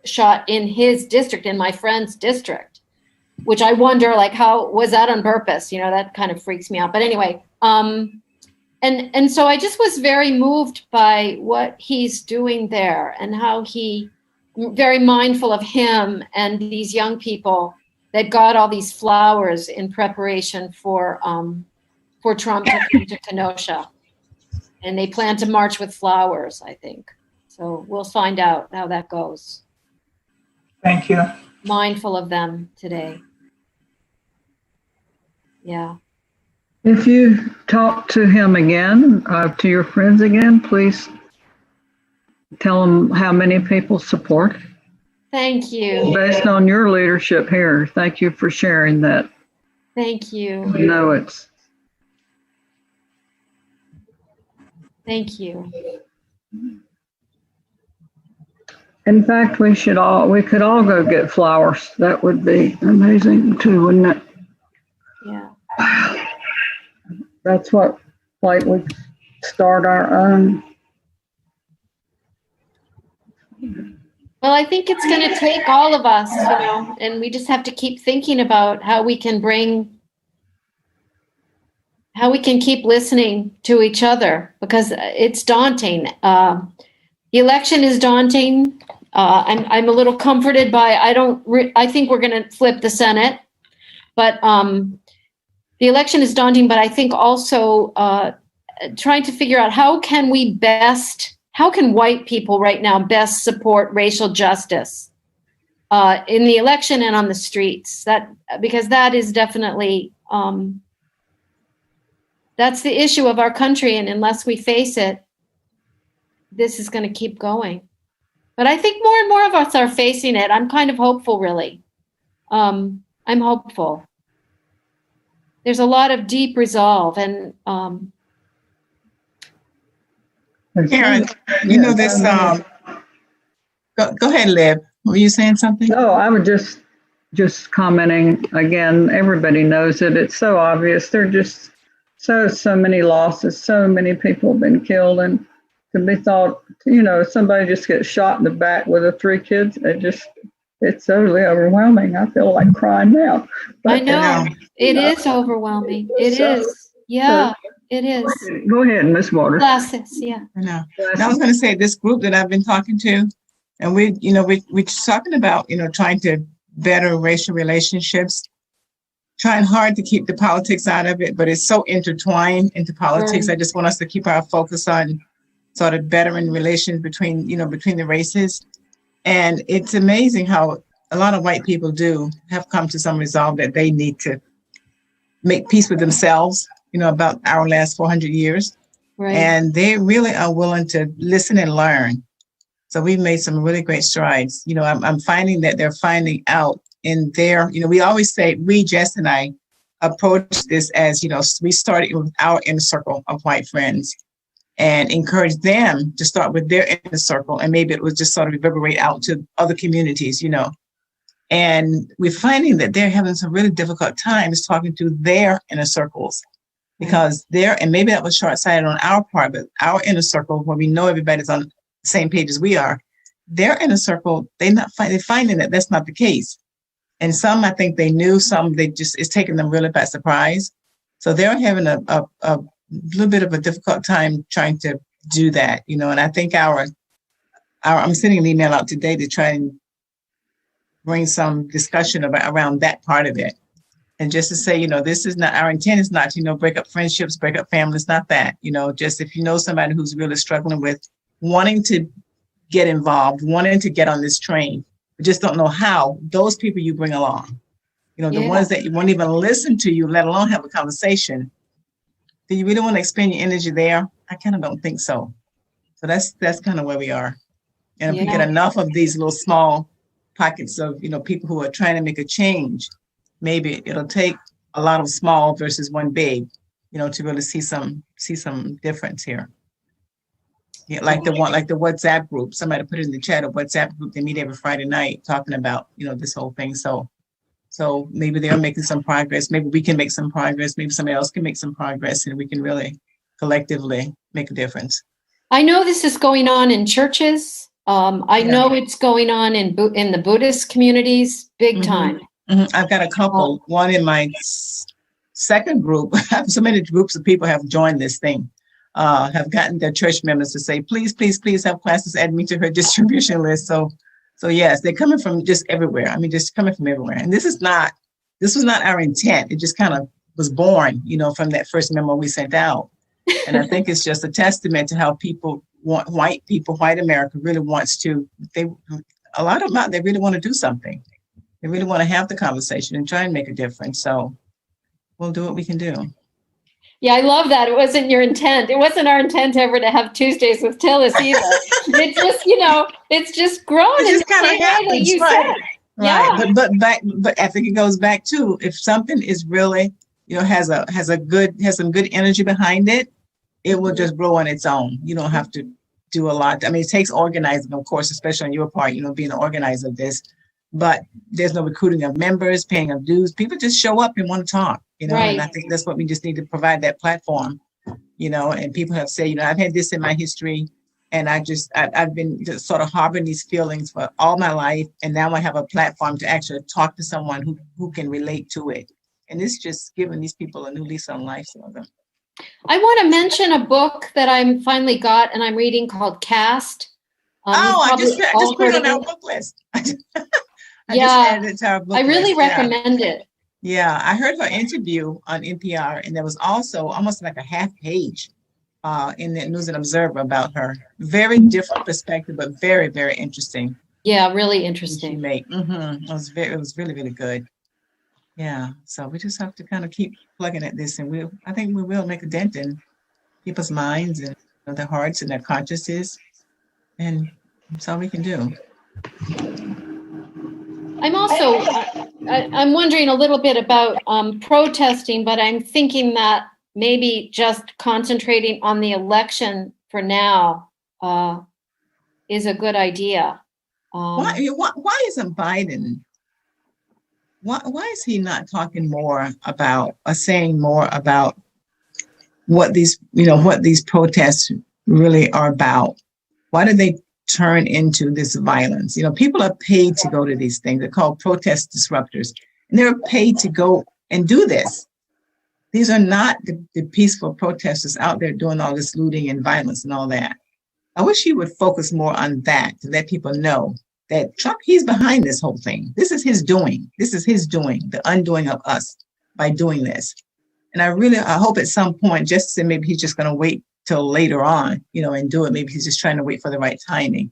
[SPEAKER 1] shot in his district, in my friend's district, which I wonder, like, how was that on purpose? You know, that kind of freaks me out. But anyway, and so I just was very moved by what he's doing there and how he, very mindful of him and these young people that got all these flowers in preparation for Trump to come to Kenosha. And they plan to march with flowers, I think. So we'll find out how that goes.
[SPEAKER 16] Thank you.
[SPEAKER 1] Mindful of them today. Yeah.
[SPEAKER 6] If you talk to him again, to your friends again, please tell them how many people support.
[SPEAKER 1] Thank you.
[SPEAKER 6] Based on your leadership here. Thank you for sharing that.
[SPEAKER 1] Thank you.
[SPEAKER 6] No, it's.
[SPEAKER 1] Thank you.
[SPEAKER 6] In fact, we could all go get flowers. That would be amazing too, wouldn't it?
[SPEAKER 1] Yeah.
[SPEAKER 6] That's what, like, we start our own.
[SPEAKER 1] Well, I think it's going to take all of us, you know, and we just have to keep thinking about how we can keep listening to each other, because it's daunting. The election is daunting. I'm a little comforted by, I think we're going to flip the Senate, but the election is daunting, but I think also trying to figure out how can white people right now best support racial justice in the election and on the streets? Because that is definitely, that's the issue of our country. And unless we face it, this is going to keep going. But I think more and more of us are facing it. I'm kind of hopeful, really. I'm hopeful. There's a lot of deep resolve, and
[SPEAKER 18] Karen, you know this. Go ahead, Lib. Were you saying something?
[SPEAKER 6] No, I was just commenting again. Everybody knows it. It's so obvious. There are just so many losses. So many people have been killed, and to be thought, somebody just gets shot in the back with the 3 kids. It's totally overwhelming. I feel like crying now. But,
[SPEAKER 1] I know it is overwhelming. It is. Yeah, it is.
[SPEAKER 6] Go ahead, Miss Waters.
[SPEAKER 1] Glasses, yeah.
[SPEAKER 18] I know. And I was going to say, this group that I've been talking to, and we're talking about, trying to better racial relationships, trying hard to keep the politics out of it, but it's so intertwined into politics. I just want us to keep our focus on sort of bettering relations between the races. And it's amazing how a lot of white people have come to some resolve that they need to make peace with themselves, about our last 400 years.
[SPEAKER 1] Right.
[SPEAKER 18] And they really are willing to listen and learn. So we've made some really great strides. I'm finding that they're finding out in their, we always say, Jess and I approach this as, we started with our inner circle of white friends and encourage them to start with their inner circle. And maybe it would just sort of reverberate out to other communities, And we're finding that they're having some really difficult times talking to their inner circles because and maybe that was short-sighted on our part, but our inner circle, where we know everybody's on the same page as we are, their inner circle, they're finding that that's not the case. And some, I think they knew, some it's taking them really by surprise. So they're having a little bit of a difficult time trying to do that, and I think I'm sending an email out today to try and bring some discussion around that part of it. And just to say, this is not, our intent is not to, break up friendships, break up families, not that, just if you know somebody who's really struggling with wanting to get involved, wanting to get on this train, but just don't know how, those people you bring along, the ones that you won't even listen to you, let alone have a conversation. Do you really want to expend your energy there? I kind of don't think so. So that's kind of where we are. And if we get enough of these little small pockets of, people who are trying to make a change, maybe it'll take a lot of small versus one big, to really see some difference here. Yeah, like the WhatsApp group. Somebody put it in the chat, a WhatsApp group. They meet every Friday night talking about, this whole thing. So maybe they're making some progress. Maybe we can make some progress. Maybe somebody else can make some progress, and we can really collectively make a difference.
[SPEAKER 1] I know this is going on in churches. I know it's going on in the Buddhist communities, big time.
[SPEAKER 18] Mm-hmm. I've got a couple. One in my second group. So many groups of people have joined this thing. Have gotten their church members to say, please, please, please have classes, add me to her distribution list. So yes, they're coming from just everywhere. I mean, just coming from everywhere. And this was not our intent. It just kind of was born, from that first memo we sent out. And I think it's just a testament to how white America really wants to, a lot of them out there really want to do something. They really want to have the conversation and try and make a difference. So we'll do what we can do.
[SPEAKER 1] Yeah, I love that. It wasn't your intent. It wasn't our intent ever to have Tuesdays with Tillis either. It's just, it's just grown.
[SPEAKER 18] It just kind of happens, right?
[SPEAKER 1] Yeah.
[SPEAKER 18] Right. But I think it goes back to, if something is really, has some good energy behind it, it will just grow on its own. You don't have to do a lot. I mean, it takes organizing, of course, especially on your part, being an organizer of this. But there's no recruiting of members, paying of dues. People just show up and want to talk,
[SPEAKER 1] right.
[SPEAKER 18] And I think that's what we just need to provide, that platform, and people have said, I've had this in my history, and I've been just sort of harboring these feelings for all my life. And now I have a platform to actually talk to someone who can relate to it. And it's just giving these people a new lease on life, some of them.
[SPEAKER 1] I want to mention a book that I finally got and I'm reading called Cast.
[SPEAKER 18] I just put it on our book list. I just added it to our book
[SPEAKER 1] I really
[SPEAKER 18] list.
[SPEAKER 1] recommend it.
[SPEAKER 18] Yeah, I heard her interview on NPR, and there was also almost like a half page in the News and Observer about her. Very different perspective, but very, very interesting.
[SPEAKER 1] Yeah, really interesting.
[SPEAKER 18] It was really, really good. Yeah, so we just have to kind of keep plugging at this, and I think we will make a dent in people's minds and their hearts and their consciences, and That's all we can do.
[SPEAKER 1] I'm also, I'm wondering a little bit about protesting, but I'm thinking that maybe just concentrating on the election for now is a good idea.
[SPEAKER 18] Why isn't Biden, why is he not talking more about, or saying more about what these, what these protests really are about? Why do they turn into this violence? People are paid to go to these things. They're called protest disruptors, and they're paid to go and do this. These are not the peaceful protesters out there doing all this looting and violence and all that. I wish he would focus more on that, to let people know that Trump, he's behind this whole thing. This is his doing. This is his doing, the undoing of us by doing this. And I hope at some point, just say maybe he's just going to wait till later on, and do it. Maybe he's just trying to wait for the right timing.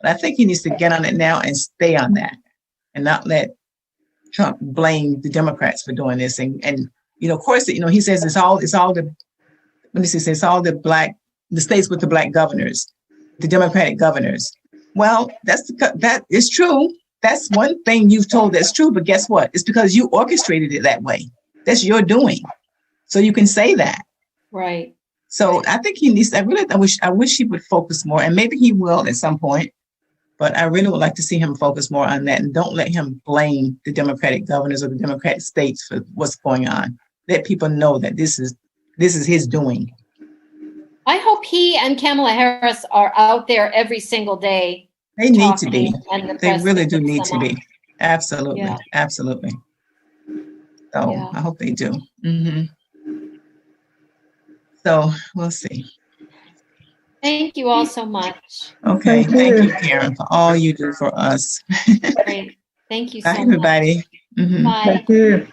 [SPEAKER 18] But I think he needs to get on it now and stay on that, and not let Trump blame the Democrats for doing this. And of course, he says it's all the states with the black governors, the Democratic governors. Well, that is true. That's one thing you've told that's true. But guess what? It's because you orchestrated it that way. That's your doing. So you can say that.
[SPEAKER 1] Right.
[SPEAKER 18] So I think he needs. I wish he would focus more, and maybe he will at some point. But I really would like to see him focus more on that, and don't let him blame the Democratic governors or the Democratic states for what's going on. Let people know that this is his doing.
[SPEAKER 1] I hope he and Kamala Harris are out there every single day.
[SPEAKER 18] They need to be. They really do need to be. Absolutely. Yeah. Absolutely. So yeah. I hope they do. Mm-hmm. So we'll see.
[SPEAKER 1] Thank you all so much.
[SPEAKER 18] Okay. Thank you, Karen, for all you do for us.
[SPEAKER 1] Great. Thank you so
[SPEAKER 18] much. Bye, everybody. Mm-hmm.
[SPEAKER 1] Bye.
[SPEAKER 6] Thank you.